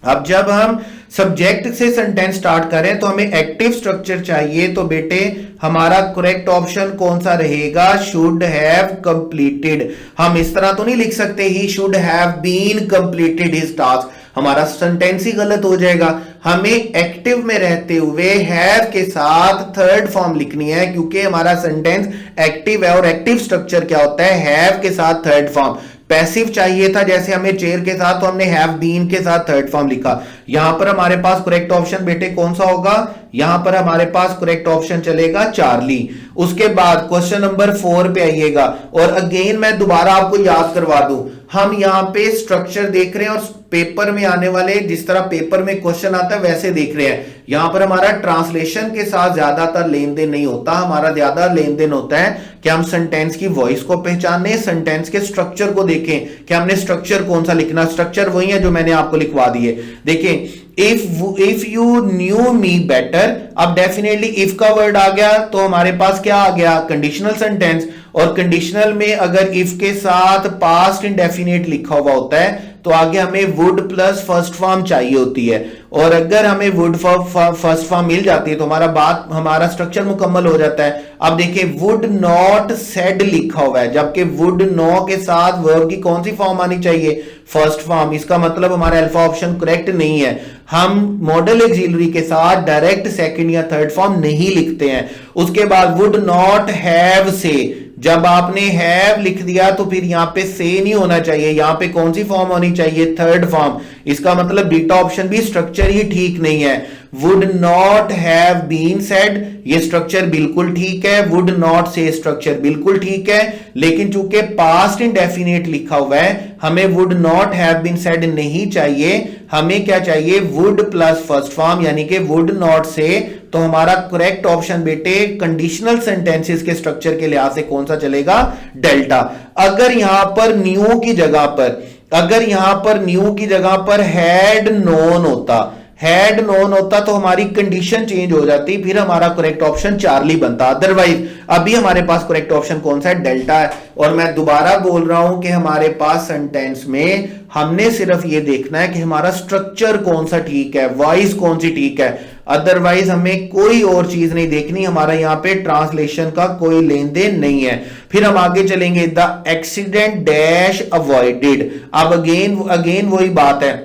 S2: अब जब हम सब्जेक्ट से सेंटेंस स्टार्ट करें तो हमें एक्टिव स्ट्रक्चर चाहिए, तो बेटे हमारा करेक्ट ऑप्शन कौन सा रहेगा, शुड हैव कंप्लीटेड। हम इस तरह तो नहीं लिख सकते he should have been completed his task, हमारा सेंटेंस ही गलत हो जाएगा। हमें एक्टिव में रहते हुए हैव के साथ थर्ड फॉर्म लिखनी है, क्योंकि हमारा सेंटेंस एक्टिव है और एक्टिव स्ट्रक्चर क्या होता है, हैव के साथ थर्ड फॉर्म। पैसिव चाहिए था जैसे हमें चेयर के साथ, तो हमने हैव बीन के साथ थर्ड फॉर्म लिखा। यहां पर हमारे पास करेक्ट ऑप्शन बेटे कौन सा होगा, यहां पर हमारे पास करेक्ट ऑप्शन चलेगा चार्ली। उसके बाद क्वेश्चन नंबर 4 पे आइएगा, और अगेन मैं दोबारा आपको याद करवा दूं, हम यहां पे स्ट्रक्चर देख रहे हैं और पेपर में आने वाले जिस तरह पेपर में क्वेश्चन आता है वैसे देख रहे हैं। यहां पर हमारा ट्रांसलेशन के साथ ज्यादातर लेन देन नहीं होता, हमारा ज्यादा लेन देन होता है कि हम सेंटेंस की वॉइस को पहचाने, सेंटेंस के स्ट्रक्चर को देखें कि हमने स्ट्रक्चर कौन सा लिखना। स्ट्रक्चर वही है जो मैंने आपको लिखवा दिए। देखें, if you new me better, अब डेफिनेटली इफ का वर्ड आ गया तो हमारे पास क्या आ गया, कंडीशनल सेंटेंस। और कंडीशनल में अगर इफ के साथ पास्ट इंडेफिनिट लिखा हुआ होता है तो तो आगे हमें वुड प्लस फर्स्ट फॉर्म चाहिए होती है, और अगर हमें वुड फर्स्ट फॉर्म मिल जाती है तो हमारा स्ट्रक्चर मुकम्मल हो जाता है। अब देखिए वुड नॉट सेड लिखा हुआ है, जबकि वुड नो के साथ वर्ब की कौन सी फॉर्म आनी चाहिए, फर्स्ट फॉर्म। इसका मतलब हमारा अल्फा ऑप्शन करेक्ट नहीं है। हम मॉडल ऑक्सिलरी के साथ डायरेक्ट सेकंड या थर्ड फॉर्म नहीं लिखते हैं। उसके बाद वुड नॉट हैव से, जब आपने हैव लिख दिया तो फिर यहां पे से नहीं होना चाहिए, यहां पे कौन सी फॉर्म होनी चाहिए, थर्ड फॉर्म। इसका मतलब बीटा ऑप्शन भी स्ट्रक्चर ही ठीक नहीं है। Would not have been said, ये स्ट्रक्चर बिल्कुल ठीक है। वुड नॉट से स्ट्रक्चर बिल्कुल ठीक है, लेकिन चूंकि पास्ट इंडेफिनिट लिखा हुआ है, हमें would not have been said नहीं चाहिए। हमें क्या चाहिए, वुड प्लस फर्स्ट फॉर्म, यानी कि वुड नॉट से। तो हमारा करेक्ट ऑप्शन बेटे कंडीशनल सेंटेंसेस के स्ट्रक्चर के लिहाज से कौन सा चलेगा, डेल्टा। अगर यहां पर न्यू की जगह पर हैड नोन होता तो हमारी कंडीशन चेंज हो जाती, फिर हमारा करेक्ट ऑप्शन चार्ली बनता। अदरवाइज अभी हमारे पास करेक्ट ऑप्शन कौन सा है, डेल्टा है। और मैं दोबारा बोल रहा हूं कि हमारे पास सेंटेंस में हमने सिर्फ ये देखना है कि हमारा स्ट्रक्चर कौन सा ठीक है, वॉइस कौन सी ठीक है। अदरवाइज हमें कोई और चीज नहीं देखनी, हमारा यहां पे ट्रांसलेशन का कोई लेन देन नहीं है। फिर हम आगे चलेंगे, द एक्सीडेंट डैश अवॉइडेड। अब अगेन वही बात है,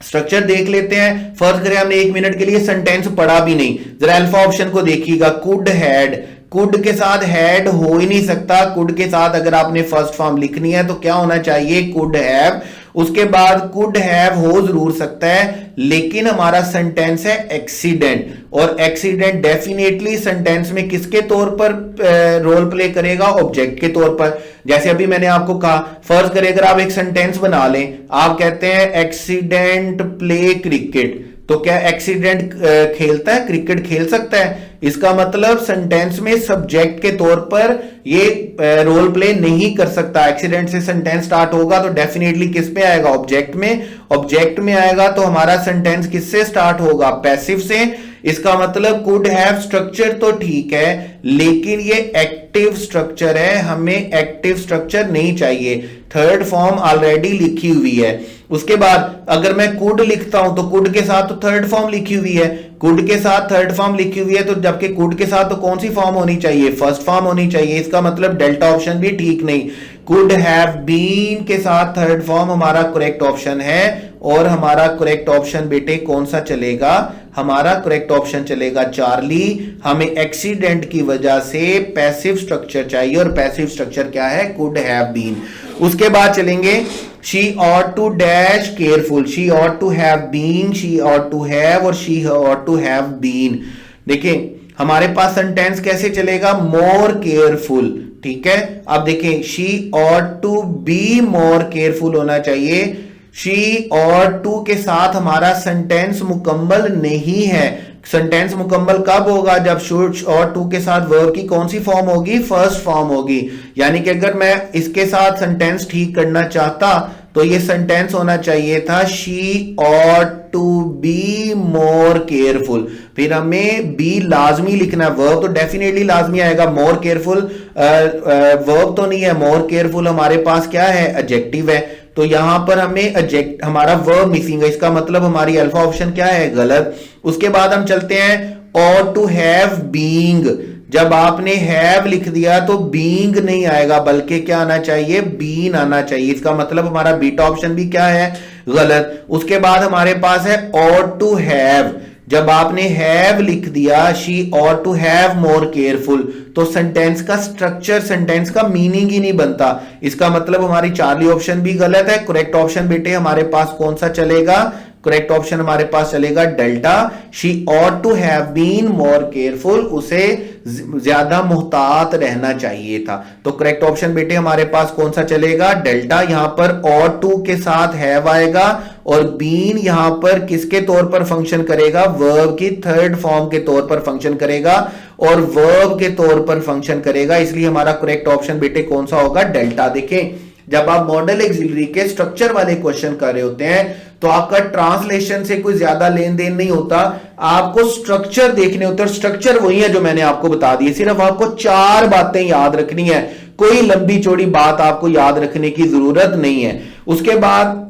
S2: स्ट्रक्चर देख लेते हैं। फर्ज करें हमने 1 मिनट के लिए सेंटेंस पढ़ा भी नहीं, जरा अल्फा ऑप्शन को देखिएगा, कुड हैड। कुड के साथ हैड हो ही नहीं सकता। कुड के साथ अगर आपने फर्स्ट फॉर्म लिखनी है तो क्या होना चाहिए, कुड हैव। उसके बाद कुड हैव हो जरूर सकता है, लेकिन हमारा सेंटेंस है एक्सीडेंट, और एक्सीडेंट डेफिनेटली सेंटेंस में किसके तौर पर रोल प्ले करेगा, ऑब्जेक्ट के तौर पर। जैसे अभी मैंने आपको कहा, फर्ज करें अगर आप एक सेंटेंस बना लें, आप कहते हैं एक्सीडेंट प्ले क्रिकेट, तो क्या एक्सीडेंट खेलता है, क्रिकेट खेल सकता है? इसका मतलब सेंटेंस में सब्जेक्ट के तौर पर ये रोल प्ले नहीं कर सकता। एक्सीडेंट से सेंटेंस स्टार्ट होगा तो डेफिनेटली किस पे आएगा, ऑब्जेक्ट में। ऑब्जेक्ट में आएगा तो हमारा सेंटेंस किससे स्टार्ट होगा, पैसिव से। इसका मतलब कुड हैव स्ट्रक्चर तो ठीक है, लेकिन ये एक्टिव स्ट्रक्चर है, हमें एक्टिव स्ट्रक्चर नहीं चाहिए। थर्ड फॉर्म ऑलरेडी लिखी हुई है। उसके बाद अगर मैं कुड लिखता हूं तो कुड के साथ तो थर्ड फॉर्म लिखी हुई है, कुड के साथ थर्ड फॉर्म लिखी हुई है, तो जबकि कुड के साथ तो कौन सी फॉर्म होनी चाहिए, फर्स्ट फॉर्म होनी चाहिए। इसका मतलब डेल्टा ऑप्शन भी ठीक नहीं। कुड हैव बीन के साथ थर्ड फॉर्म हमारा करेक्ट ऑप्शन है, और हमारा करेक्ट ऑप्शन बेटे कौन सा चलेगा, हमारा करेक्ट ऑप्शन चलेगा चार्ली। हमें एक्सीडेंट की वजह से पैसिव स्ट्रक्चर चाहिए, और पैसिव स्ट्रक्चर क्या है, कुड हैव बीन। उसके बाद चलेंगे, she ought to dash careful, she ought to have been, she ought to have, और she ought to have been। देखिए हमारे पास सेंटेंस कैसे चलेगा, मोर केयरफुल, ठीक है। अब देखें, she ought to be more careful होना चाहिए। she ought to के साथ हमारा सेंटेंस मुकम्मल नहीं है। सेंटेंस मुकम्मल कब होगा, जब शुड और टू के साथ वर्ब की कौन सी फॉर्म होगी, फर्स्ट फॉर्म होगी। यानी कि अगर मैं इसके साथ सेंटेंस ठीक करना चाहता तो ये सेंटेंस होना चाहिए था, she ought to be more careful। फिर हमें बी लाजमी लिखना है, वर्ब तो डेफिनेटली लाजमी आएगा। मोर केयरफुल वर्ब तो नहीं है, मोर केयरफुल हमारे पास क्या है, एडजेक्टिव है। तो यहां पर हमें हमारा वर्ब मिसिंग है, इसका मतलब हमारी अल्फा ऑप्शन क्या है, गलत। उसके बाद हम चलते हैं, ought to have being। जब आपने हैव लिख दिया तो बीइंग नहीं आएगा, बल्कि क्या आना चाहिए, बीन आना चाहिए। इसका मतलब हमारा बीटा ऑप्शन भी क्या है, गलत। उसके बाद हमारे पास है ought to have। जब आपने हैव लिख दिया, she ought to have more careful, तो सेंटेंस का स्ट्रक्चर, सेंटेंस का मीनिंग ही नहीं बनता। इसका मतलब हमारी चार्ली ऑप्शन भी गलत है। करेक्ट ऑप्शन बेटे हमारे पास कौन सा चलेगा, करेक्ट ऑप्शन हमारे पास चलेगा delta. She ought to have been more careful, उसे ज्यादा मुहतात रहना चाहिए था। तो करेक्ट ऑप्शन बेटे हमारे पास कौन सा चलेगा, डेल्टा। यहां पर ought to के साथ have आएगा, और बीन यहां पर किसके तौर पर फंक्शन करेगा, वर्ब की थर्ड फॉर्म के तौर पर फंक्शन करेगा, और वर्ब के तौर पर फंक्शन करेगा। इसलिए हमारा करेक्ट ऑप्शन बेटे कौन सा होगा, डेल्टा। देखें, जब आप मॉडल ऑक्सिलरी के स्ट्रक्चर वाले क्वेश्चन कर रहे होते हैं तो आपका ट्रांसलेशन से कोई ज्यादा लेन देन नहीं होता, आपको स्ट्रक्चर देखने होते हैं। और स्ट्रक्चर वही है जो मैंने आपको बता दी, सिर्फ आपको 4 बातें याद रखनी है, कोई लंबी चौड़ी बात आपको याद रखने की जरूरत नहीं है। उसके बाद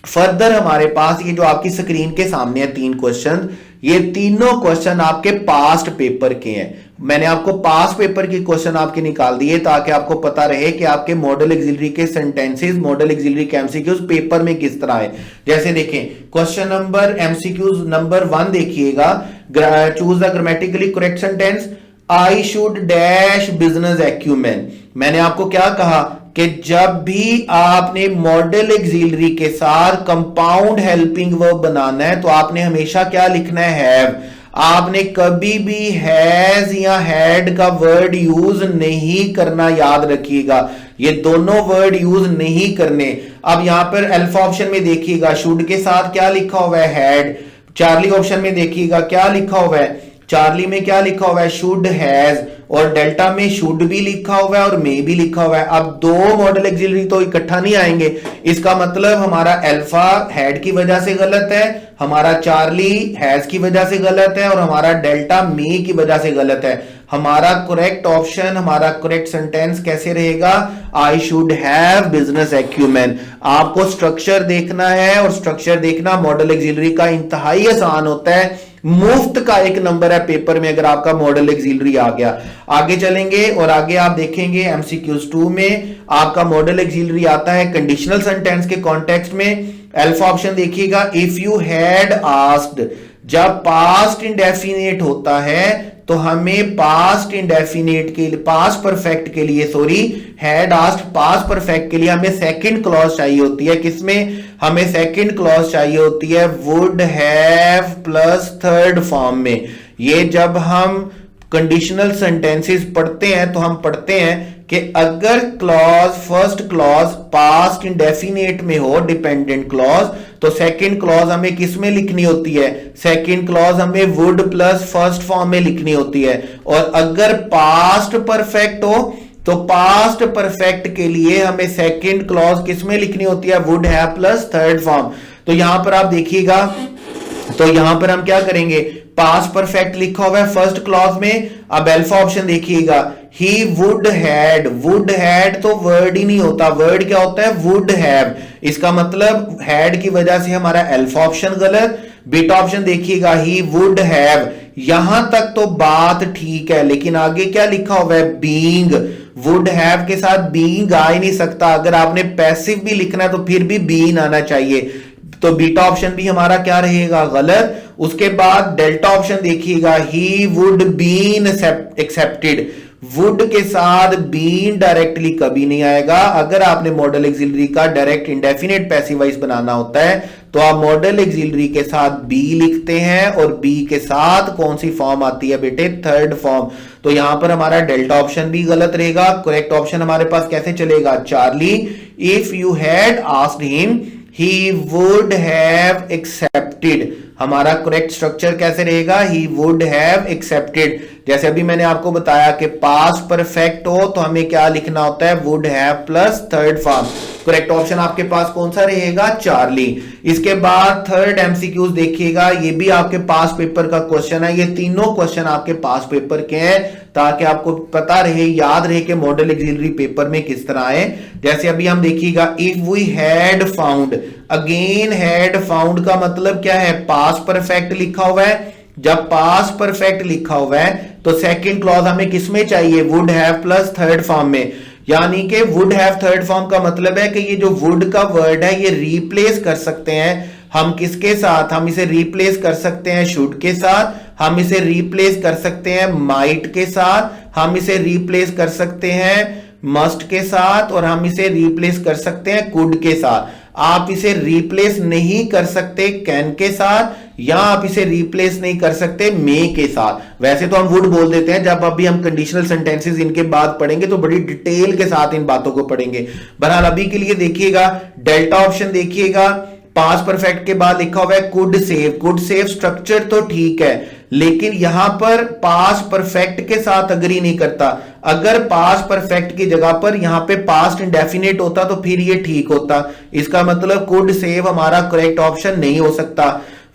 S2: फर्दर हमारे पास ये जो आपकी स्क्रीन के सामने है 3 क्वेश्चन, ये तीनों क्वेश्चन आपके पास्ट पेपर के हैं। मैंने आपको पास्ट पेपर की क्वेश्चन आपके निकाल दिए ताकि आपको पता रहे कि आपके मॉडल ऑक्सिलरी के सेंटेंसेस, मॉडल ऑक्सिलरी के एमसीक्यूज पेपर में किस तरह है। जैसे देखें क्वेश्चन नंबर एमसीक्यूज नंबर 1 देखिएगा, choose the grammatically correct sentence, I should dash business acumen. मैंने आपको क्या कहा कि जब भी आपने मॉडल ऑक्सिलरी के साथ कंपाउंड हेल्पिंग वर्ब बनाना है तो आपने हमेशा क्या लिखना है, हैव। आपने कभी भी हैज या हैड का वर्ड यूज नहीं करना, याद रखिएगा, ये दोनों वर्ड यूज नहीं करने। अब यहां पर अल्फा ऑप्शन में देखिएगा, शुड के साथ क्या लिखा हुआ है, हैड। चार्ली ऑप्शन में देखिएगा क्या लिखा हुआ है, चार्ली में क्या लिखा हुआ है, शुड हैज, और डेल्टा में शुड भी लिखा हुआ है और मे भी लिखा हुआ है। अब दो मॉडल ऑक्सिलरी तो इकट्ठा नहीं आएंगे, इसका मतलब हमारा अल्फा हैड की वजह से गलत है, हमारा चार्ली हैज की वजह से गलत है, और हमारा डेल्टा मे की वजह से गलत है। हमारा करेक्ट ऑप्शन, हमारा करेक्ट सेंटेंस कैसे रहेगा, I should have business acumen. आपको स्ट्रक्चर देखना है, और स्ट्रक्चर देखना मॉडल ऑक्सिलरी का इंतहाई आसान होता है, मुफ्त का एक नंबर है पेपर में अगर आपका मॉडल ऑक्सिलरी आ गया। आगे चलेंगे और आगे आप देखेंगे एमसीक्यूज 2 में आपका मॉडल ऑक्सिलरी आता है कंडीशनल सेंटेंस के कॉन्टेक्स्ट में। अल्फा ऑप्शन देखिएगा, इफ यू हैड आस्क्ड, जब पास्ट इंडेफिनिट होता है तो हमें पास्ट इंडेफिनिट के लिए, पास्ट परफेक्ट के लिए, sorry had asked past perfect के लिए हमें सेकंड क्लॉज चाहिए होती है। किसमें हमें सेकंड क्लॉज चाहिए होती है, would have plus third form में। ये जब हम कंडीशनल सेंटेंसेस पढ़ते हैं तो हम पढ़ते हैं कि अगर clause, first clause past indefinite में हो, डिपेंडेंट क्लॉज, तो सेकंड क्लॉज हमें किस में लिखनी होती है, सेकंड क्लॉज हमें वुड प्लस फर्स्ट फॉर्म में लिखनी होती है। और अगर पास्ट परफेक्ट हो तो पास्ट परफेक्ट के लिए हमें सेकंड क्लॉज किस में लिखनी होती है, would have plus third form. तो यहां पर आप देखिएगा, तो यहां पर हम क्या करेंगे, पास्ट परफेक्ट लिखा हुआ है फर्स्ट क्लॉज में। अब अल्फा ऑप्शन देखिएगा, ही वुड हैड तो वर्ड ही नहीं होता, वर्ड क्या होता है, वुड हैव। इसका मतलब हैड की वजह से हमारा अल्फा ऑप्शन गलत। बीटा ऑप्शन देखिएगा, ही वुड हैव, यहां तक तो बात ठीक है, लेकिन आगे क्या लिखा हुआ है, बीइंग। वुड हैव के साथ बीइंग आ ही नहीं सकता, अगर आपने पैसिव भी लिखना है तो फिर भी बीइंग आना चाहिए, तो बीटा ऑप्शन भी हमारा क्या रहेगा, गलत। उसके बाद डेल्टा ऑप्शन देखिएगा, he would been accepted, would के साथ बीन डायरेक्टली कभी नहीं आएगा। अगर आपने मॉडल ऑक्सिलरी का डायरेक्ट इंडेफिनिट पैसिव वॉइस बनाना होता है तो आप मॉडल ऑक्सिलरी के साथ बी लिखते हैं, और बी के साथ कौन सी फॉर्म आती है बेटे, थर्ड फॉर्म। तो यहां पर हमारा डेल्टा ऑप्शन भी गलत रहेगा। करेक्ट ऑप्शन हमारे पास कैसे चलेगा, Charlie, if you had asked him he would have accepted. हमारा करेक्ट स्ट्रक्चर कैसे रहेगा, ही वुड हैव एक्सेप्टेड। जैसे अभी मैंने आपको बताया कि पास्ट परफेक्ट हो तो हमें क्या लिखना होता है, would have plus third form. Correct option आपके पास कौन सा रहेगा, चार्ली। इसके बाद थर्ड एमसीक्यूज देखिएगा, ये भी आपके पास पेपर का क्वेश्चन है। ये तीनों क्वेश्चन आपके पास पेपर के हैं ताकि आपको पता रहे, याद रहे कि मॉडल ऑक्सिलरी पेपर में किस तरह है। जैसे अभी हम देखिएगा, if we had found, again had found का मतलब क्या है, पास्ट परफेक्ट लिखा हुआ है। जब पास्ट परफेक्ट लिखा हुआ है तो सेकंड क्लॉज हमें किसमें चाहिए, would have plus third form में। यानी कि वुड हैव थर्ड फॉर्म का मतलब है कि ये जो वुड का वर्ड है ये रिप्लेस कर सकते हैं हम किसके साथ, हम इसे रिप्लेस कर सकते हैं शुड के साथ, हम इसे रिप्लेस कर सकते हैं माइट के साथ, हम इसे रिप्लेस कर सकते हैं मस्ट के साथ, और हम इसे रिप्लेस कर सकते हैं कुड के साथ। आप इसे रिप्लेस नहीं कर सकते कैन के साथ, या आप इसे रिप्लेस नहीं कर सकते मे के साथ। वैसे तो हम वुड बोल देते हैं, जब अभी हम कंडीशनल सेंटेंसेस इनके बाद पढ़ेंगे तो बड़ी डिटेल के साथ इन बातों को पढ़ेंगे। बहरहाल अभी के लिए देखिएगा, डेल्टा ऑप्शन देखिएगा, पास्ट परफेक्ट के बाद लिखा हुआ है could save. Could save structure तो ठीक है, लेकिन यहां पर पास्ट परफेक्ट के साथ अग्री नहीं करता। अगर पास्ट परफेक्ट की जगह पर यहां पे पास्ट इंडेफिनिट होता तो फिर ये ठीक होता। इसका मतलब कुड सेव हमारा करेक्ट ऑप्शन नहीं हो सकता।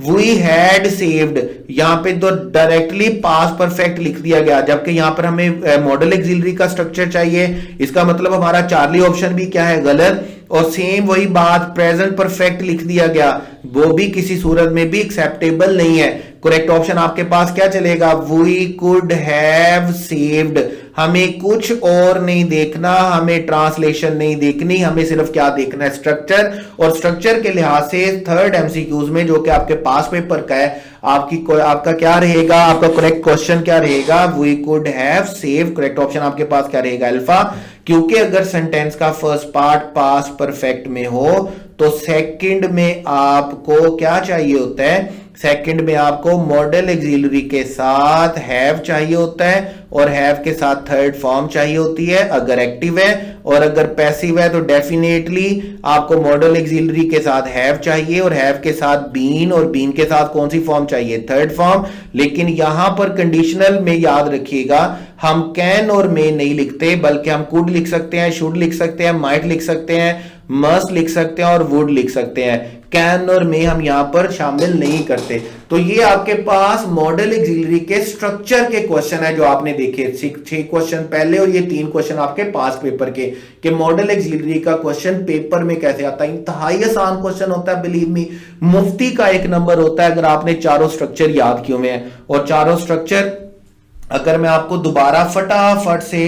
S2: वी हैड सेव्ड, यहां पे तो डायरेक्टली पास्ट परफेक्ट लिख दिया गया, जबकि यहां पर हमें मॉडल ऑक्सिलरी का स्ट्रक्चर चाहिए। इसका मतलब हमारा चार्ली ऑप्शन भी क्या है, गलत। और सेम वही बात प्रेजेंट परफेक्ट लिख दिया गया, वो भी किसी सूरत में भी एक्सेप्टेबल नहीं है। करेक्ट ऑप्शन आपके पास क्या चलेगा, वी कुड हैव सेव्ड। हमें कुछ और नहीं देखना, हमें ट्रांसलेशन नहीं देखनी, हमें सिर्फ क्या देखना है, स्ट्रक्चर। और स्ट्रक्चर के लिहाज से थर्ड एमसीक्यूज में जो कि आपके पास पेपर का है, आपका क्या रहेगा, आपका करेक्ट क्वेश्चन क्या रहेगा, we could have save. Correct option आपके पास क्या रहेगा, अल्फा। क्योंकि अगर सेंटेंस का फर्स्ट पार्ट पास्ट परफेक्ट में हो तो सेकंड में आपको क्या चाहिए होता है, सेकंड में आपको मॉडल एक्सिलरी के साथ हैव चाहिए होता है, और हैव के साथ थर्ड फॉर्म चाहिए होती है अगर एक्टिव है। और अगर पैसिव है तो डेफिनेटली आपको मॉडल एक्सिलरी के साथ हैव चाहिए, और हैव के साथ बीन, और बीन के साथ कौन सी फॉर्म चाहिए, थर्ड फॉर्म। लेकिन यहां पर कंडीशनल में याद रखिएगा, हम कैन और मे नहीं लिखते, बल्कि हम कुड लिख सकते हैं, शुड लिख सकते हैं, माइट लिख सकते हैं, मस्ट लिख सकते हैं और वुड लिख सकते हैं। कैन और मे हम यहां पर शामिल नहीं करते। तो ये आपके पास मॉडल एक्सिलरी के स्ट्रक्चर के क्वेश्चन है जो आपने देखे, 6 क्वेश्चन पहले और ये 3 क्वेश्चन आपके पास पेपर के कि मॉडल एक्सिलरी का क्वेश्चन पेपर में कैसे आता है। इंतहाई आसान क्वेश्चन होता है, बिलीव मी, मुफ्ती का 1 नंबर होता है अगर आपने चारों स्ट्रक्चर याद किए हुए हैं। और चारों स्ट्रक्चर अगर मैं आपको दोबारा फटाफट से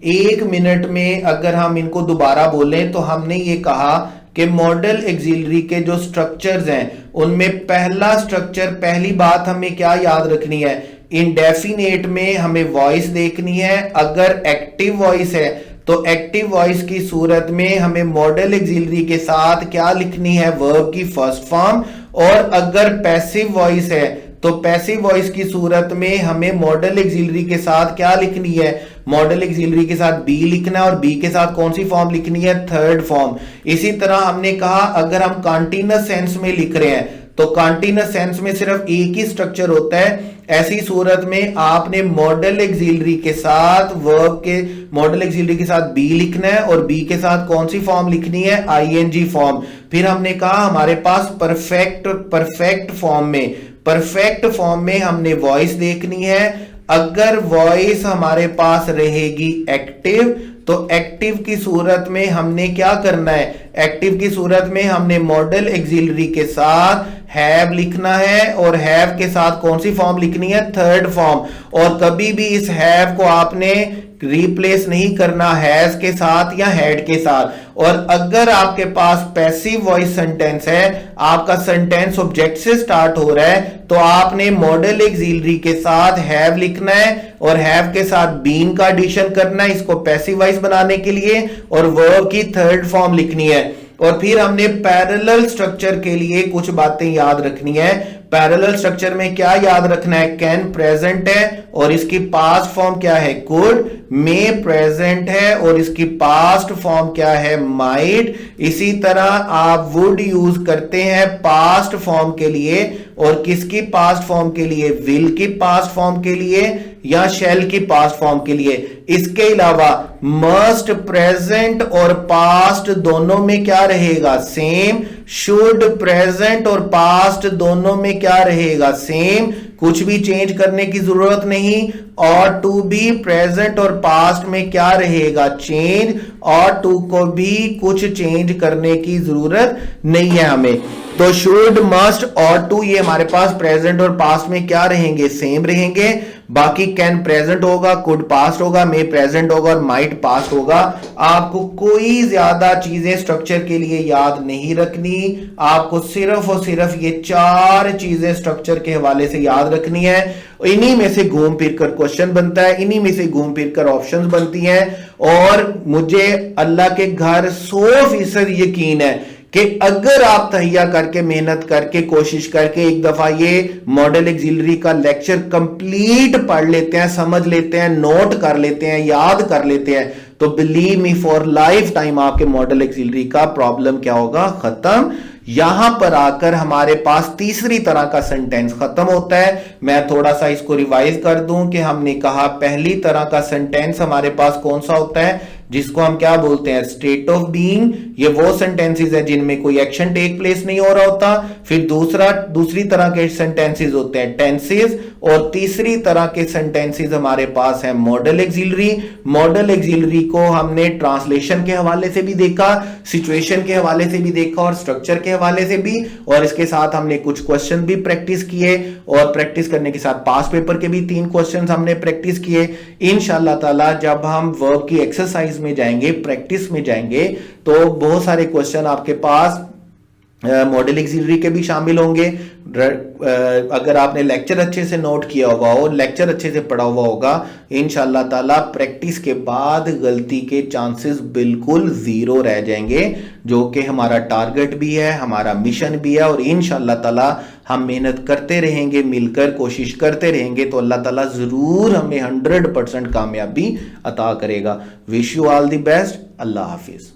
S2: 1 मिनट में अगर हम इनको दोबारा बोलें तो हमने ये कहा कि मॉडल एक्सिलरी के जो स्ट्रक्चर्स हैं उनमें पहला स्ट्रक्चर, पहली बात हमें क्या याद रखनी है, इंडेफिनेट में हमें वॉइस देखनी है। अगर एक्टिव वॉइस है तो एक्टिव वॉइस की सूरत में हमें मॉडल एक्सिलरी के साथ क्या लिखनी है, वर्ब की फर्स्ट फॉर्म। और अगर पैसिव वॉइस है तो पैसिव वॉइस की सूरत में हमें मॉडल एक्सिलरी के साथ क्या लिखनी है, मॉडल एक्सिलरी के साथ बी लिखना है, और बी के साथ कौन सी फॉर्म लिखनी है, थर्ड फॉर्म। इसी तरह हमने कहा अगर हम कॉन्टिन्यूअस सेंस में लिख रहे हैं तो कॉन्टिन्यूअस सेंस में सिर्फ एक ही स्ट्रक्चर होता है। ऐसी सूरत में आपने मॉडल एक्सिलरी के साथ वर्ब के, मॉडल एक्सिलरी के साथ बी लिखना है, और बी के साथ कौन सी फॉर्म लिखनी है, आईएनजी फॉर्म। फिर हमने कहा हमारे पास परफेक्ट फॉर्म में हमने वॉइस देखनी है। अगर वॉइस हमारे पास रहेगी एक्टिव तो एक्टिव की सूरत में हमने क्या करना है, एक्टिव की सूरत में हमने मॉडल एक्सिलरी के साथ हैव लिखना है, और हैव के साथ कौन सी फॉर्म लिखनी है, थर्ड फॉर्म। और कभी भी इस हैव को आपने रिप्लेस नहीं करना हैज के साथ या हैड के साथ। और अगर आपके पास पैसिव वॉइस सेंटेंस है, आपका सेंटेंस ऑब्जेक्ट से स्टार्ट हो रहा है, तो आपने मॉडल एक्सिलरी के साथ हैव लिखना है और हैव के साथ बीन का एडिशन करना है इसको पैसिव वॉइस बनाने के लिए, और वर्ब की थर्ड फॉर्म लिखनी है। और फिर हमने पैरेलल स्ट्रक्चर के लिए कुछ बातें याद रखनी है। पैरेलल स्ट्रक्चर में क्या याद रखना है, कैन प्रेजेंट है और इसकी पास्ट फॉर्म क्या है, कुड। मे प्रेजेंट है और इसकी पास्ट फॉर्म क्या है, माइट। इसी तरह आप वुड यूज करते हैं पास्ट फॉर्म के लिए, और किसकी पास्ट फॉर्म के लिए, विल की पास्ट फॉर्म के लिए या शेल की पास्ट फॉर्म के लिए। इसके अलावा मस्ट, प्रेजेंट और पास्ट दोनों में क्या रहेगा, सेम। शुड, प्रेजेंट और पास्ट दोनों में क्या रहेगा, सेम, कुछ भी चेंज करने की जरूरत नहीं। और टू बी, प्रेजेंट और पास्ट में क्या रहेगा, चेंज। और टू को भी कुछ चेंज करने की जरूरत नहीं है हमें। तो शुड, मस्ट और टू ये हमारे पास प्रेजेंट और पास्ट में क्या रहेंगे, सेम रहेंगे। बाकी कैन प्रेजेंट होगा, कुड पास्ट होगा, मे प्रेजेंट होगा और माइट पास्ट होगा। आपको कोई ज्यादा चीजें स्ट्रक्चर के लिए याद नहीं रखनी, आपको सिर्फ और सिर्फ ये 4 चीजें स्ट्रक्चर के हवाले से याद रखनी है। इन्हीं में से घूम फिर कर क्वेश्चन बनता है, इन्हीं में से घूम फिर कर ऑप्शंस बनती हैं। और मुझे अल्लाह के घर 100% यकीन है कि अगर आप तहिया करके, मेहनत करके, कोशिश करके एक दफा ये मॉडल एक्सिलरी का लेक्चर कंप्लीट पढ़ लेते हैं, समझ लेते हैं, नोट कर लेते हैं, याद कर लेते हैं, तो believe me for life time आपके मॉडल एक्सिलरी का प्रॉब्लम क्या होगा, खत्म। यहां पर आकर हमारे पास तीसरी तरह का सेंटेंस खत्म होता है। मैं थोड़ा सा इसको रिवाइज कर दूं कि हमने कहा पहली तरह का सेंटेंस हमारे पास कौन सा होता है, जिसको हम क्या बोलते हैं, स्टेट ऑफ बीइंग। ये वो सेंटेंसेस है जिनमें कोई एक्शन टेक प्लेस नहीं हो रहा होता। फिर दूसरी तरह के सेंटेंसेस होते हैं टेंसेस, और तीसरी तरह के सेंटेंसेस हमारे पास है मॉडल एक्सिलरी। मॉडल एक्सिलरी को हमने ट्रांसलेशन के हवाले से भी देखा, सिचुएशन के हवाले से भी देखा और स्ट्रक्चर के हवाले से भी, और इसके साथ हमने कुछ क्वेश्चन भी प्रैक्टिस किए, और प्रैक्टिस करने के साथ पास पेपर के भी 3 क्वेश्चन हमने प्रैक्टिस किए। इंशाल्लाह ताला जब हम वर्ब की एक्सरसाइज में जाएंगे, प्रैक्टिस में जाएंगे, तो बहुत सारे क्वेश्चन आपके पास मॉडल एक्सिलरी के भी शामिल होंगे। अगर आपने लेक्चर अच्छे से नोट किया हुआ हो, लेक्चर अच्छे से पढ़ा हुआ होगा, इंशाल्लाह ताला प्रैक्टिस के बाद गलती के चांसेस बिल्कुल 0 रह जाएंगे, जो कि हमारा टारगेट भी है, हमारा मिशन भी है। और इंशाल्लाह ताला हम मेहनत करते रहेंगे, मिलकर कोशिश करते रहेंगे, तो अल्लाह ताला जरूर हमें 100% कामयाबी अता करेगा। Wish you all the best. Allah Hafiz.